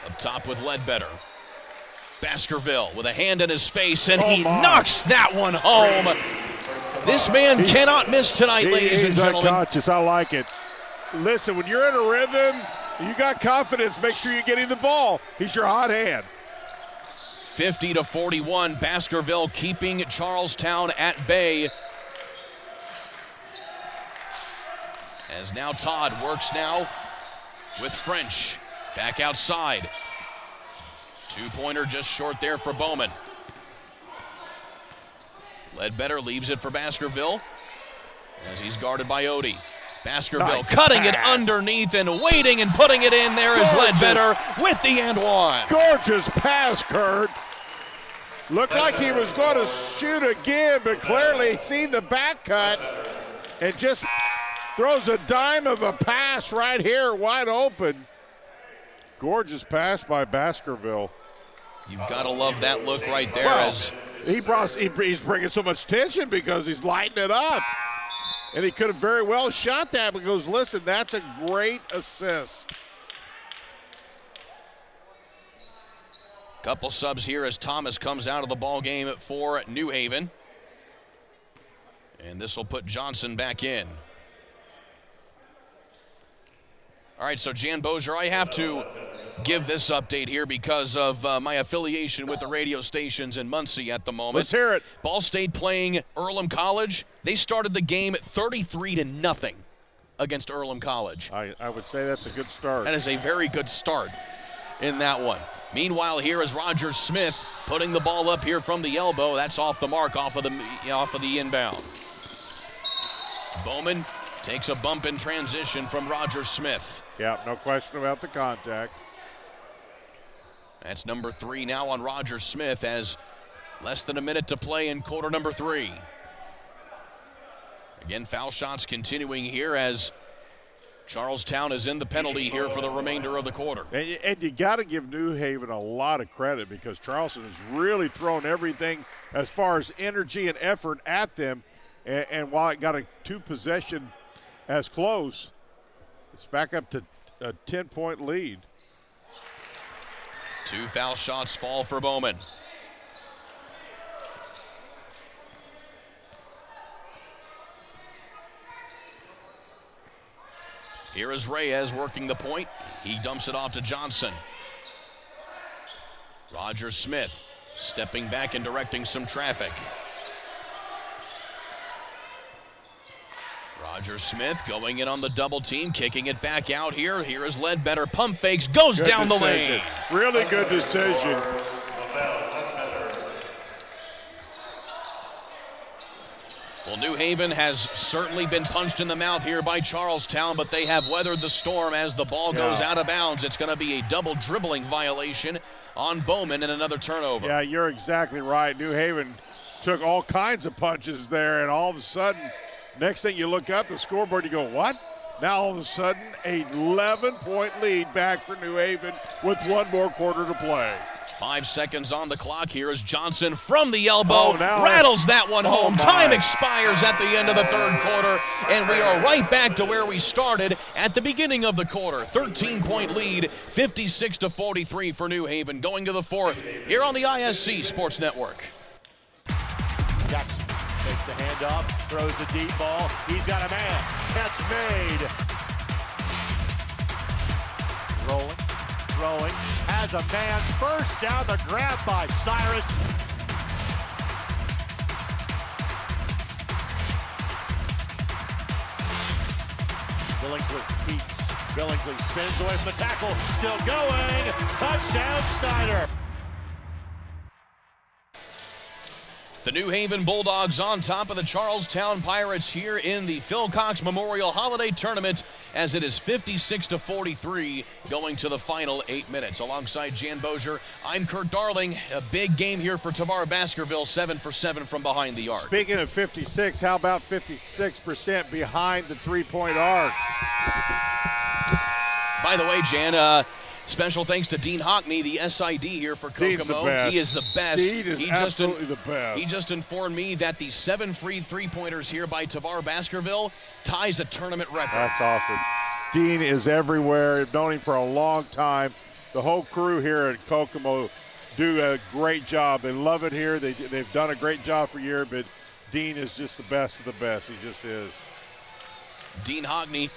Up top with Ledbetter. Baskerville with a hand in his face, and he knocks that one home. This man cannot miss tonight, ladies and gentlemen. He's unconscious. I like it. Listen, when you're in a rhythm, you got confidence, make sure you're getting the ball. He's your hot hand. 50-41, Baskerville keeping Charlestown at bay. As now Todd works now with French. Back outside. Two-pointer just short there for Bowman. Ledbetter leaves it for Baskerville as he's guarded by Odie. Baskerville cutting it underneath and waiting and putting it in. There is Ledbetter with the and one. Gorgeous pass, Kurt. Looked like he was going to shoot again, but clearly seen the back cut and just throws a dime of a pass right here, wide open. Gorgeous pass by Baskerville. You've got to love that look right there. Well, as he's bringing so much tension because he's lighting it up. And he could have very well shot that, but goes, listen, that's a great assist. Couple subs here as Thomas comes out of the ball game for New Haven. And this will put Johnson back in. All right, so Jan Bozier, I have to give this update here because of my affiliation with the radio stations in Muncie at the moment. Let's hear it. Ball State playing Earlham College. They started the game at 33-0 against Earlham College. I would say that's a good start. That is a very good start in that one. Meanwhile, here is Roger Smith putting the ball up here from the elbow. That's off the mark, off of the inbound. Bowman takes a bump in transition from Roger Smith. Yeah, no question about the contact. That's number 3 now on Roger Smith as less than a minute to play in quarter number 3. Again, foul shots continuing here as Charlestown is in the penalty here for the remainder of the quarter. And you got to give New Haven a lot of credit because Charleston has really thrown everything as far as energy and effort at them. And while it got a 2-possession as close, it's back up to a 10-point lead. 2 foul shots fall for Bowman. Here is Reyes working the point. He dumps it off to Johnson. Roger Smith stepping back and directing some traffic. Roger Smith going in on the double team, kicking it back out here. Here is Ledbetter, pump fakes, goes Good down decision. The lane. Really good decision. Well, New Haven has certainly been punched in the mouth here by Charlestown, but they have weathered the storm as the ball goes out of bounds. It's going to be a double dribbling violation on Bowman and another turnover. Yeah, you're exactly right. New Haven took all kinds of punches there, and all of a sudden, next thing you look up the scoreboard, you go, what? Now all of a sudden, a 11-point lead back for New Haven with 1 more quarter to play. 5 seconds on the clock here as Johnson from the elbow rattles that one home. My. Time expires at the end of the third quarter, and we are right back to where we started at the beginning of the quarter. 13-point lead, 56-43 for New Haven, going to the fourth here on the ISC Sports Network. Jackson takes the handoff, throws the deep ball. He's got a man. Catch made. Rolling, has a man, first down, the grab by Cyrus. Billingsley keeps, Billingsley spins away from the tackle, still going, touchdown Snyder. The New Haven Bulldogs on top of the Charlestown Pirates here in the Phil Cox Memorial Holiday Tournament as it is 56-43 going to the final 8 minutes. Alongside Jan Bozier, I'm Kurt Darling. A big game here for Tavar Baskerville, 7 for 7 from behind the arc. Speaking of 56, how about 56% behind the three-point arc? By the way, Jan, special thanks to Dean Hockney, the SID here for Kokomo. He is the best. Dean is absolutely the best. He just informed me that the 7 free three-pointers here by Tavar Baskerville ties a tournament record. That's awesome. Dean is everywhere. I've known him for a long time. The whole crew here at Kokomo do a great job. They love it here. They've done a great job for years, but Dean is just the best of the best. He just is. Dean Hockney,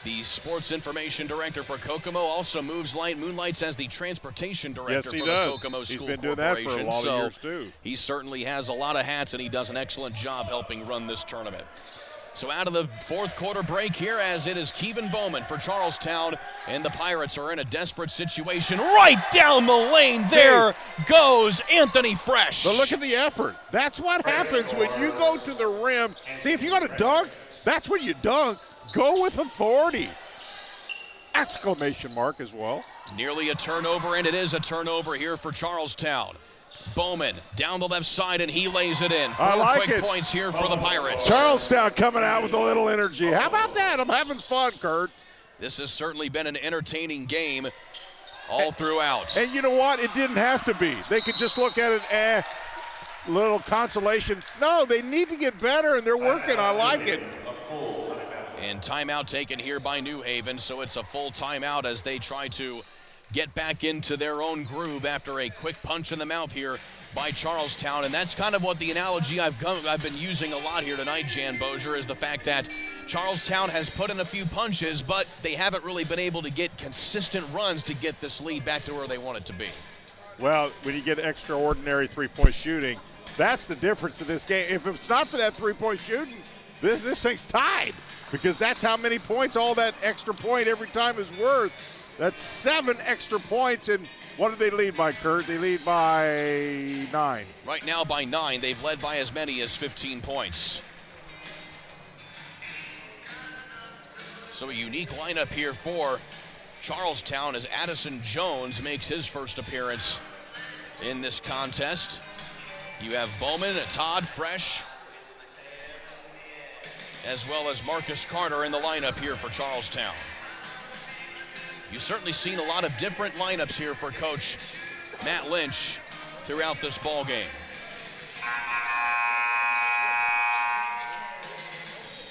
the sports information director for Kokomo, also moonlights as the transportation director for the Kokomo School Corporation. He's been doing that for a lot of years, too. He certainly has a lot of hats, and he does an excellent job helping run this tournament. So out of the fourth quarter break here, as it is Kevin Bowman for Charlestown, and the Pirates are in a desperate situation. Right down the lane, there goes Anthony Fresh. But look at the effort. That's what happens when you go to the rim. See, if you got to dunk, that's when you dunk. Go with authority. Exclamation mark as well. Nearly a turnover, and it is a turnover here for Charlestown. Bowman down the left side, and he lays it in. 4 quick points here for the Pirates. Charlestown coming out with a little energy. How about that? I'm having fun, Kurt. This has certainly been an entertaining game all throughout. And you know what? It didn't have to be. They could just look at it, little consolation. No, they need to get better, and they're working. I like it. And timeout taken here by New Haven, so it's a full timeout as they try to get back into their own groove after a quick punch in the mouth here by Charlestown. And that's kind of what the analogy I've been using a lot here tonight, Jan Bozier, is the fact that Charlestown has put in a few punches, but they haven't really been able to get consistent runs to get this lead back to where they want it to be. Well, when you get extraordinary three-point shooting, that's the difference in this game. If it's not for that three-point shooting, this thing's tied, because that's how many points all that extra point every time is worth. That's 7 extra points, and what do they lead by, Kurt? They lead by 9. Right now by 9. They've led by as many as 15 points. So a unique lineup here for Charlestown as Addison Jones makes his first appearance in this contest. You have Bowman, Todd Fresh, as well as Marcus Carter in the lineup here for Charlestown. You've certainly seen a lot of different lineups here for Coach Matt Lynch throughout this ball game.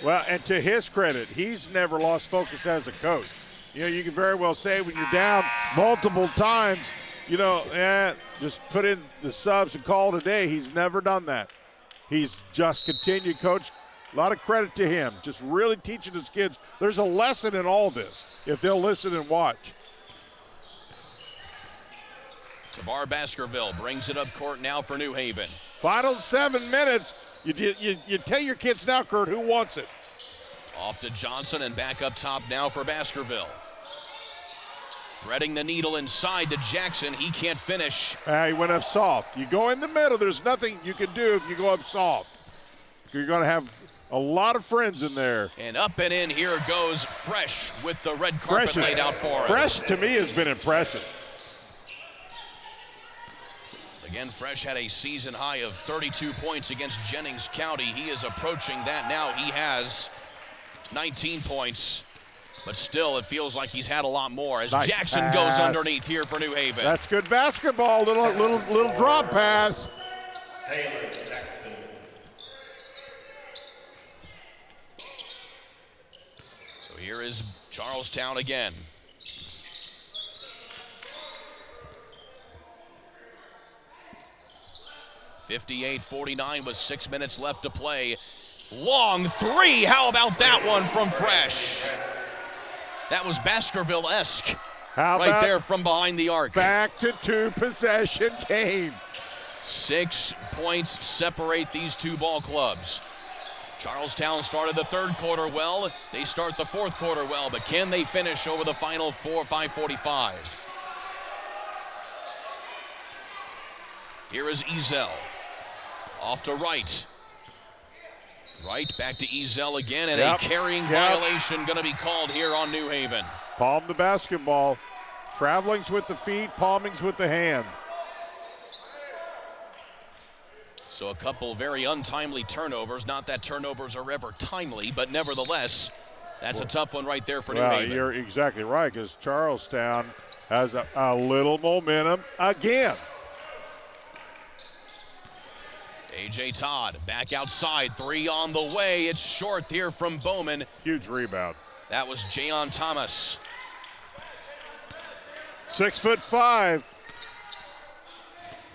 Well, and to his credit, he's never lost focus as a coach. You know, you can very well say when you're down multiple times, you know, just put in the subs and call it a day. He's never done that. He's just continued, Coach. A lot of credit to him, just really teaching his kids. There's a lesson in all this if they'll listen and watch. Tavar Baskerville brings it up court now for New Haven. Final 7 minutes. You tell your kids now, Kurt, who wants it. Off to Johnson and back up top now for Baskerville. Threading the needle inside to Jackson. He can't finish. He went up soft. You go in the middle, there's nothing you can do if you go up soft. You're going to have a lot of friends in there. And up and in here goes Fresh with the red carpet laid out for him. Fresh, to me, has been impressive. Again, Fresh had a season high of 32 points against Jennings County. He is approaching that now. He has 19 points But still, it feels like he's had a lot more as Nice Jackson pass. goes underneath here for New Haven. That's good basketball. Little drop pass. Taylor Jackson. So here is Charlestown again. (58-49) with 6 minutes left to play. Long three. How about that one from Fresh? That was Baskerville-esque right there from behind the arc. Back to 2-possession game. 6 points separate these two ball clubs. Charlestown started the third quarter well. They start the fourth quarter well, but can they finish over the final 5:45? Here is Ezel. Off to Wright. Wright back to Ezel again, and a carrying violation going to be called here on New Haven. Palm the basketball. Traveling's with the feet, palming's with the hand. So a couple very untimely turnovers. Not that turnovers are ever timely, but nevertheless, that's a tough one right there for New Haven. You're exactly right, because Charlestown has a little momentum again. A.J. Todd back outside, three on the way. It's short here from Bowman. Huge rebound. That was Jayon Thomas. 6'5".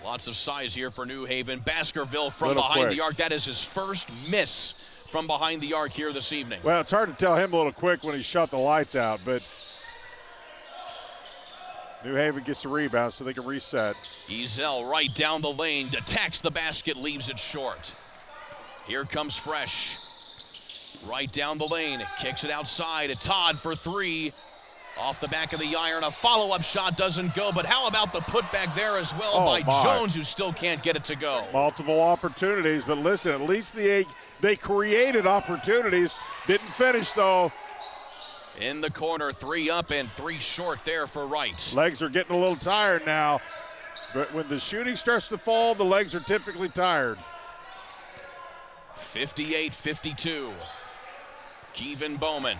Lots of size here for New Haven. Baskerville from behind the arc. That is his first miss from behind the arc here this evening. Well, it's hard to tell him a little quick when he shut the lights out, but New Haven gets the rebound so they can reset. Ezel right down the lane, attacks the basket, leaves it short. Here comes Fresh. Right down the lane, kicks it outside. Todd for three. Off the back of the iron, a follow-up shot doesn't go, but how about the putback there as well by Jones, who still can't get it to go. Multiple opportunities, but listen, at least they created opportunities. Didn't finish, though. In the corner, three up and three short there for Wright. Legs are getting a little tired now, but when the shooting starts to fall, the legs are typically tired. 58-52. Kevin Bowman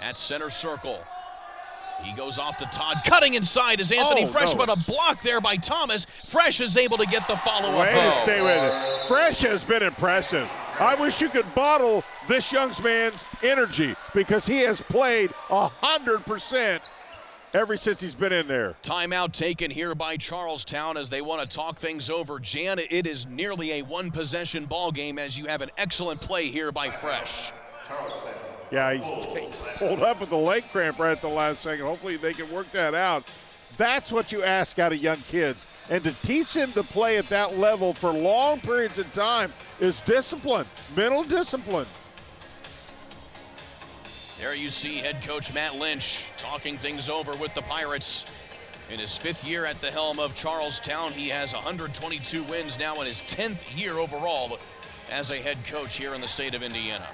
at center circle. He goes off to Todd. Cutting inside is Anthony Fresh, but a block there by Thomas. Fresh is able to get the follow-up. Way to stay with it. Fresh has been impressive. I wish you could bottle this young man's energy because he has played 100% ever since he's been in there. Timeout taken here by Charlestown as they want to talk things over. Jan, it is nearly a one-possession ball game as you have an excellent play here by Fresh. Yeah, he pulled up with a leg cramp right at the last second. Hopefully they can work that out. That's what you ask out of young kids. And to teach him to play at that level for long periods of time is discipline, mental discipline. There you see head coach Matt Lynch talking things over with the Pirates. In his 5th year at the helm of Charlestown, he has 122 wins now in his 10th year overall as a head coach here in the state of Indiana.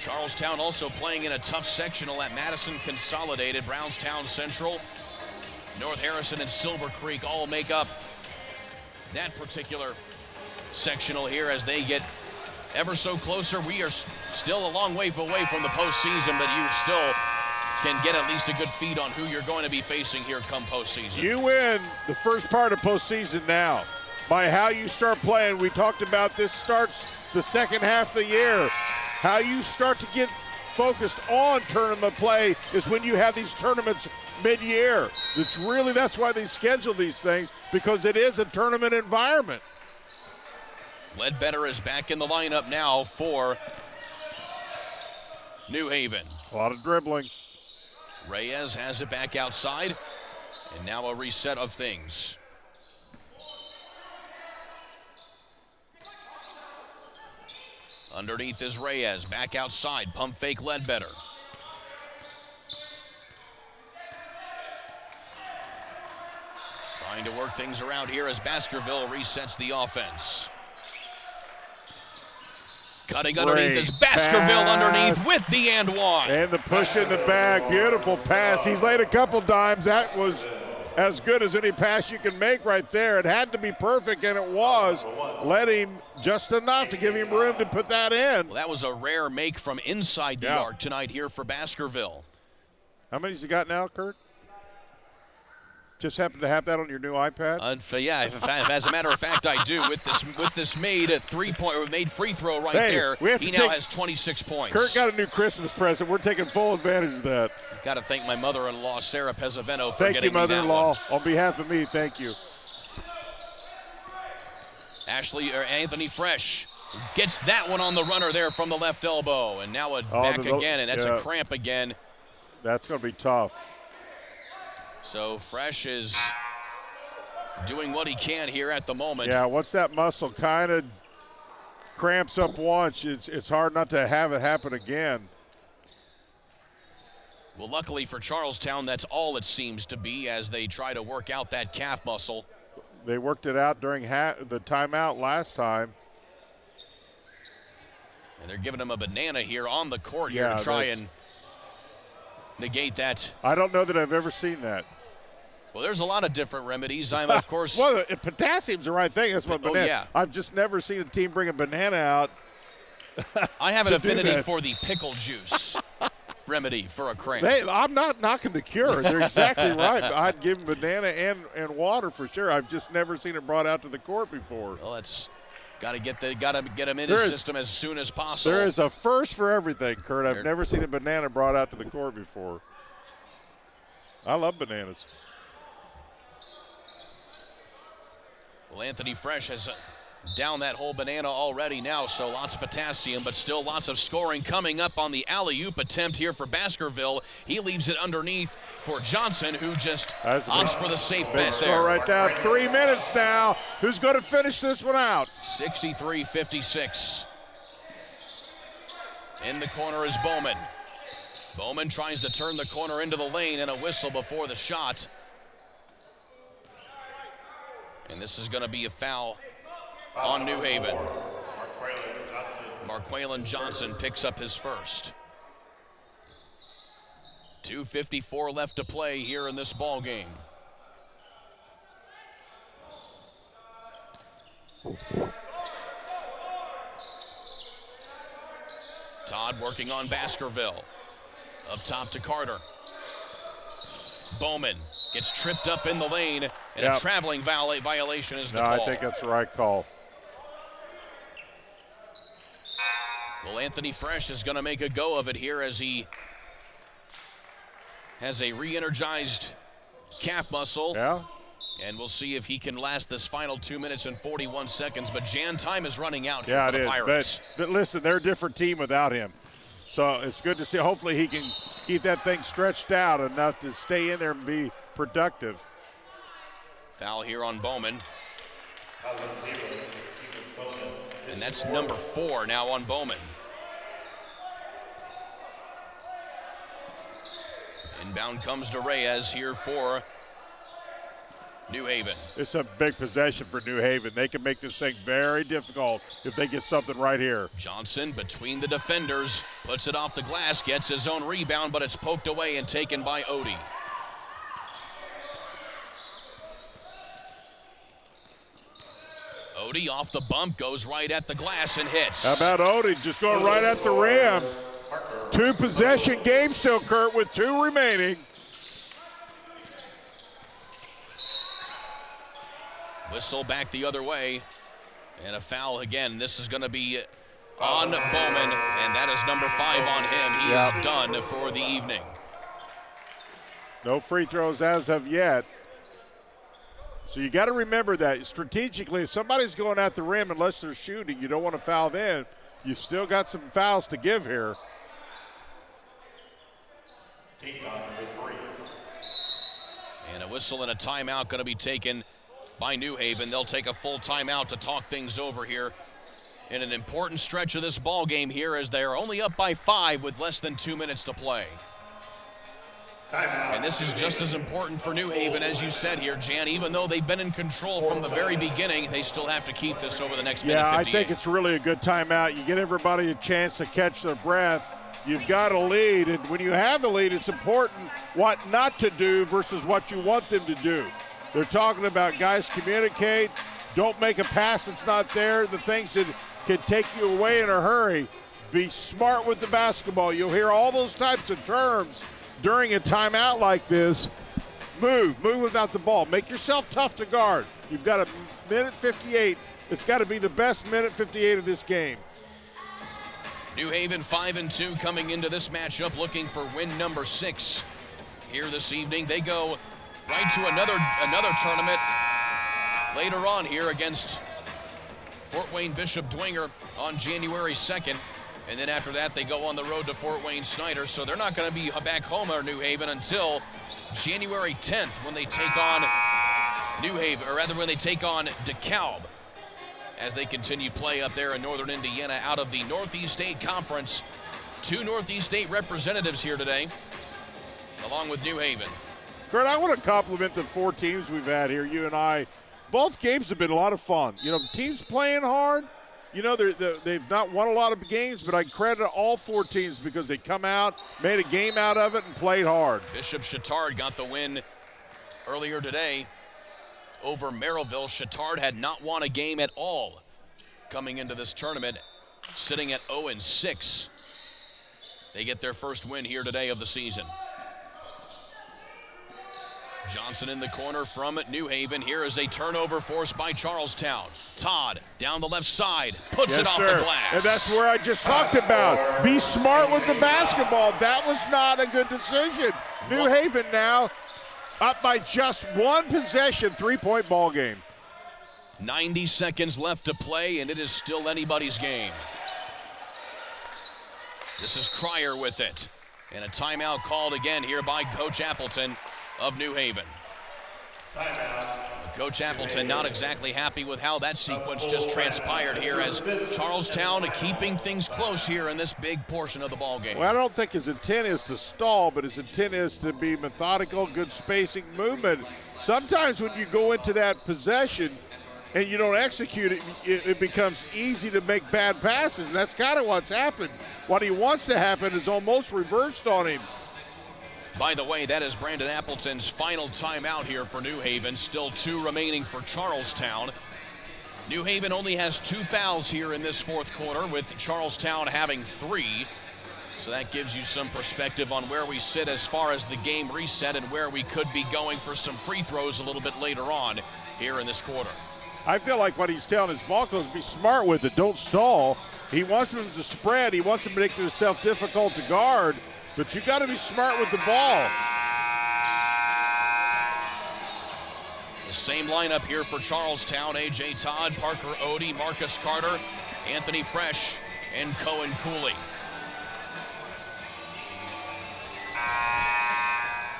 Charlestown also playing in a tough sectional at Madison Consolidated, Brownstown Central, North Harrison, and Silver Creek all make up that particular sectional here as they get ever so closer. We are still a long way away from the postseason, but you still can get at least a good feed on who you're going to be facing here come postseason. You win the first part of postseason now by how you start playing. We talked about this starts the second half of the year. How you start to get focused on tournament play is when you have these tournaments mid-year. That's why they schedule these things, because it is a tournament environment. Ledbetter is back in the lineup now for New Haven. A lot of dribbling. Reyes has it back outside, and now a reset of things. Underneath is Reyes, back outside, pump fake Ledbetter. Trying to work things around here as Baskerville resets the offense. Cutting underneath is Baskerville underneath with the and one. And the push in the bag, beautiful pass. He's laid a couple dimes. That was as good as any pass you can make right there. It had to be perfect, and it was. Let him just enough to give him room to put that in. Well, that was a rare make from inside the arc tonight here for Baskerville. How many has he got now, Kurt? Just happen to have that on your new iPad? Yeah, as a matter of fact, I do. With this made free throw right there, he now has 26 points. Kurt got a new Christmas present. We're taking full advantage of that. Got to thank my mother-in-law, Sarah Pezzavento, for thank getting you, mother-in-law. me that one. On behalf of me, thank you. Anthony Fresh gets that one on the runner there from the left elbow, and now back again, and that's a cramp again. That's going to be tough. So Fresh is doing what he can here at the moment. Yeah, once that muscle kind of cramps up once, it's hard not to have it happen again. Well, luckily for Charlestown, that's all it seems to be as they try to work out that calf muscle. They worked it out during the timeout last time. And they're giving him a banana here on the court here to try and negate that. I don't know that I've ever seen that. Well, there's a lot of different remedies. I'm, of course. Well, potassium's the right thing. That's what banana. Yeah. I've just never seen a team bring a banana out. I have an affinity for the pickle juice remedy for a cramp. I'm not knocking the cure. They're exactly right. I'd give them banana and water for sure. I've just never seen it brought out to the court before. Well, it's got to get him in his system as soon as possible. There is a first for everything, Kurt. I've never seen a banana brought out to the court before. I love bananas. Well, Anthony Fresh has down that whole banana already now, so lots of potassium, but still lots of scoring coming up on the alley-oop attempt here for Baskerville. He leaves it underneath for Johnson, who just opts for the safe bet there. Right down 3 minutes now. Who's going to finish this one out? 63-56. In the corner is Bowman. Bowman tries to turn the corner into the lane, and a whistle before the shot. And this is going to be a foul on New Haven. Marqualan Johnson picks up his first. 2:54 left to play here in this ball game. Todd working on Baskerville. Up top to Carter. Bowman gets tripped up in the lane, and a traveling violation is the call. I think that's the right call. Well, Anthony Fresh is going to make a go of it here as he has a re-energized calf muscle. Yeah. And we'll see if he can last this final 2 minutes and 41 seconds. But Jan, time is running out here for the Pirates. But listen, they're a different team without him. So it's good to see. Hopefully he can keep that thing stretched out enough to stay in there and be productive. Foul here on Bowman. And that's number 4 now on Bowman. Inbound comes to Reyes here for New Haven. It's a big possession for New Haven. They can make this thing very difficult if they get something right here. Johnson between the defenders, puts it off the glass, gets his own rebound, but it's poked away and taken by Odie. Odie off the bump, goes right at the glass and hits. How about Odie just going right at the rim? 2 possession game still, Kurt, with 2 remaining. Whistle back the other way, and a foul again. This is going to be on Bowman, and that is number 5 on him. He is done for the evening. No free throws as of yet. So you got to remember that strategically, if somebody's going at the rim, unless they're shooting, you don't want to foul them. You've still got some fouls to give here. And a whistle and a timeout going to be taken by New Haven. They'll take a full timeout to talk things over here in an important stretch of this ball game here as they're only up by 5 with less than 2 minutes to play. And this is just as important for New Haven, as you said here, Jan. Even though they've been in control from the very beginning, they still have to keep this over the next minute 58. I think it's really a good timeout. You get everybody a chance to catch their breath You've got a lead, and when you have a lead, it's important what not to do versus what you want them to do. They're talking about guys communicate, don't make a pass that's not there, the things that can take you away in a hurry. Be smart with the basketball. You'll hear all those types of terms during a timeout like this. Move without the ball. Make yourself tough to guard. You've got a minute 58. It's got to be the best minute 58 of this game. New Haven 5-2 coming into this matchup, looking for win number 6 here this evening. They go right to another tournament later on here against Fort Wayne Bishop Dwenger on January 2nd. And then after that, they go on the road to Fort Wayne Snyder. So they're not going to be back home at New Haven until January 10th when they take on New Haven, or rather when they take on DeKalb, as they continue play up there in Northern Indiana out of the Northeast State Conference. 2 Northeast State representatives here today, along with New Haven. Kurt, I want to compliment the 4 teams we've had here, you and I. Both games have been a lot of fun. You know, teams playing hard. You know, they've not won a lot of games, but I credit all 4 teams because they come out, made a game out of it, and played hard. Bishop Chittard got the win earlier today over Merrillville. Chittard had not won a game at all coming into this tournament, sitting at 0-6. They get their first win here today of the season. Johnson in the corner from New Haven. Here is a turnover forced by Charlestown. Todd down the left side, puts it off the glass. And that's where I just talked about. Be smart with the basketball. That was not a good decision. New Haven now up by just 1 possession, 3-point ball game. 90 seconds left to play, and it is still anybody's game. This is Cryer with it. And a timeout called again here by Coach Appleton of New Haven. Coach Appleton not exactly happy with how that sequence just transpired here, as Charlestown keeping things close here in this big portion of the ball game. Well, I don't think his intent is to stall, but his intent is to be methodical, good spacing, movement. Sometimes when you go into that possession and you don't execute it, it becomes easy to make bad passes, and that's kind of what's happened. What he wants to happen is almost reversed on him. By the way, that is Brandon Appleton's final timeout here for New Haven. Still 2 remaining for Charlestown. New Haven only has 2 fouls here in this 4th quarter, with Charlestown having 3. So that gives you some perspective on where we sit as far as the game reset and where we could be going for some free throws a little bit later on here in this quarter. I feel like what he's telling his ball coach, be smart with it, don't stall. He wants them to spread. He wants them to make themselves difficult to guard. But you got to be smart with the ball. The same lineup here for Charlestown. A.J. Todd, Parker Odie, Marcus Carter, Anthony Fresh, and Cohen Cooley.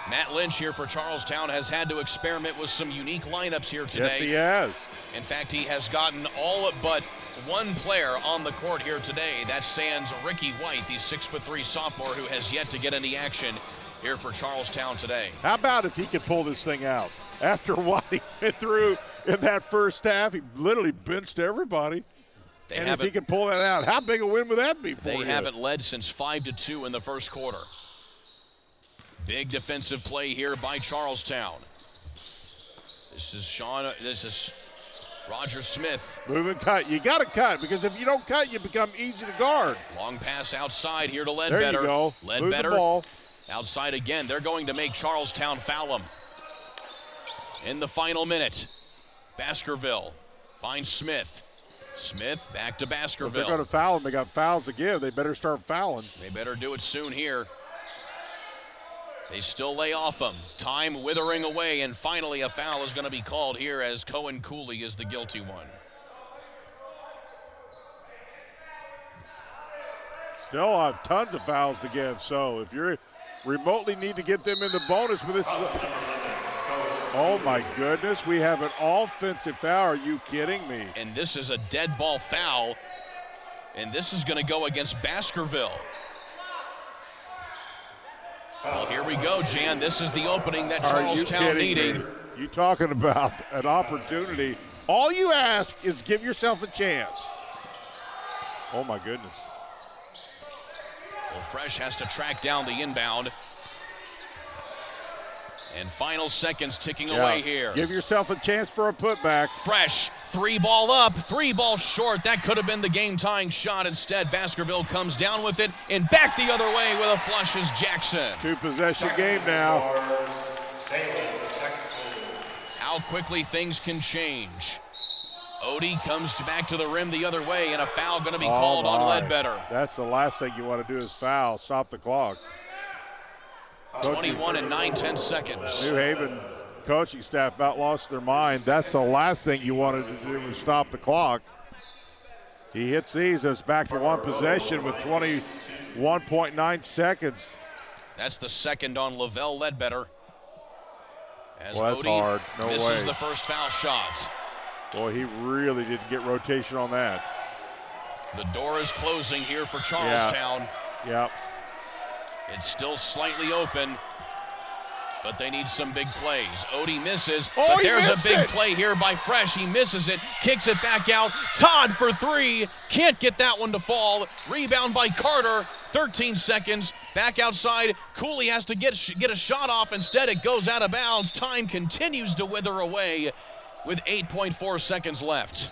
Matt Lynch here for Charlestown has had to experiment with some unique lineups here today. Yes, he has. In fact, he has gotten all but 1 player on the court here today. That's sans Ricky White, the 6'3" sophomore who has yet to get any action here for Charlestown today. How about if he could pull this thing out? After what he went through in that first half, he literally benched everybody. And if he could pull that out, how big a win would that be for him? They haven't led since 5-2 in the first quarter. Big defensive play here by Charlestown. This is Roger Smith. Move and cut. You got to cut, because if you don't cut, you become easy to guard. Long pass outside here to Ledbetter. There you go. Ledbetter Move the ball. Outside again. They're going to make Charlestown foul him. In the final minute, Baskerville finds Smith. Smith back to Baskerville. If they're going to foul him, they got fouls to give. They better start fouling. They better do it soon here. They still lay off him. Time withering away, and finally a foul is going to be called here as Cohen Cooley is the guilty one. Still have tons of fouls to give, so if you're remotely need to get them in the bonus with this. Oh my goodness, we have an offensive foul. Are you kidding me? And this is a dead ball foul, and this is going to go against Baskerville. Well, here we go, Jan. This is the opening that Charlestown needed. You talking about an opportunity. All you ask is give yourself a chance. Oh, my goodness. Well, Fresh has to track down the inbound. And final seconds ticking away here. Give yourself a chance for a putback. Fresh, 3-ball up, 3-ball short. That could have been the game-tying shot. Instead, Baskerville comes down with it and back the other way with a flush is Jackson. 2-possession game now. How quickly things can change. Odie comes back to the rim the other way, and a foul going to be called on Ledbetter. That's the last thing you want to do is foul. Stop the clock. 21 and 9/10 seconds. New Haven coaching staff about lost their mind. That's the last thing you wanted to do was stop the clock. He hits these. It's back to one possession with 21.9 seconds. That's the second on Lavelle Ledbetter. As that's Odie hard. No misses way. the first foul shot. Boy, he really didn't get rotation on that. The door is closing here for Charlestown. Yeah. It's still slightly open, but they need some big plays. Odie misses, Oh, but there's a big it. play here by Fresh. He misses it, kicks it back out. Todd for three, can't get that one to fall. Rebound by Carter, 13 seconds, back outside. Cooley has to get a shot off. Instead, it goes out of bounds. Time continues to wither away with 8.4 seconds left.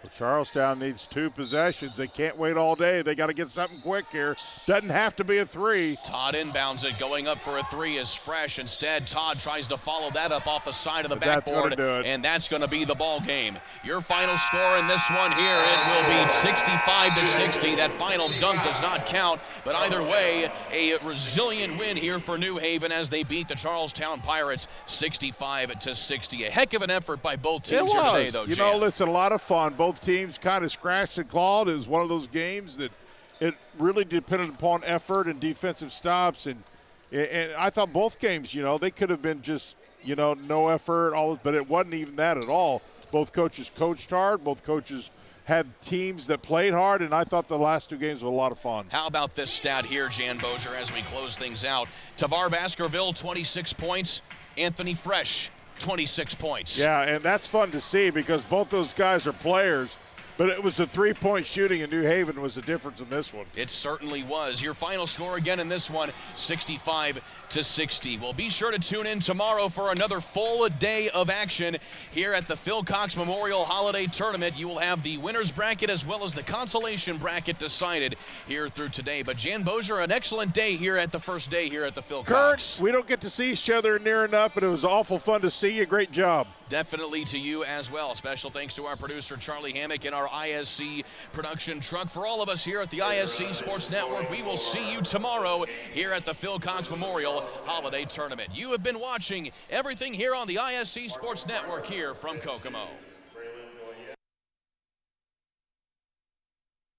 Well, Charlestown needs 2 possessions. They can't wait all day. They got to get something quick here. Doesn't have to be a 3. Todd inbounds it, going up for a 3 is Fresh. Instead, Todd tries to follow that up off the side of the backboard, and that's going to be the ball game. Your final score in this one here, it will be 65-60. That final dunk does not count, but either way, a resilient win here for New Haven as they beat the Charlestown Pirates 65-60. A heck of an effort by both teams here today, though, You Jan. know, listen, a lot of fun. Both teams kind of scratched and clawed. It was one of those games that it really depended upon effort and defensive stops. And I thought both games, you know, they could have been just, you know, no effort, but it wasn't even that at all. Both coaches coached hard. Both coaches had teams that played hard, and I thought the last 2 games were a lot of fun. How about this stat here, Jan Bozier, as we close things out? Tavar Baskerville, 26 points. Anthony Fresh, 26 points. Yeah, and that's fun to see because both those guys are players, but it was the 3-point shooting in New Haven was the difference in this one. It certainly was. Your final score again in this one, 65-60. Well, be sure to tune in tomorrow for another full day of action here at the Phil Cox Memorial Holiday Tournament. You will have the winner's bracket as well as the consolation bracket decided here through today. But Jan Bozier, an excellent day here at the first day here at the Phil Cox. Kurt, we don't get to see each other near enough, but it was awful fun to see you. Great job. Definitely to you as well. Special thanks to our producer, Charlie Hammock, and our ISC production truck. For all of us here at the ISC Sports Network, we will see you tomorrow here at the Phil Cox Memorial Holiday Tournament. You have been watching everything here on the ISC Sports Network here from Kokomo.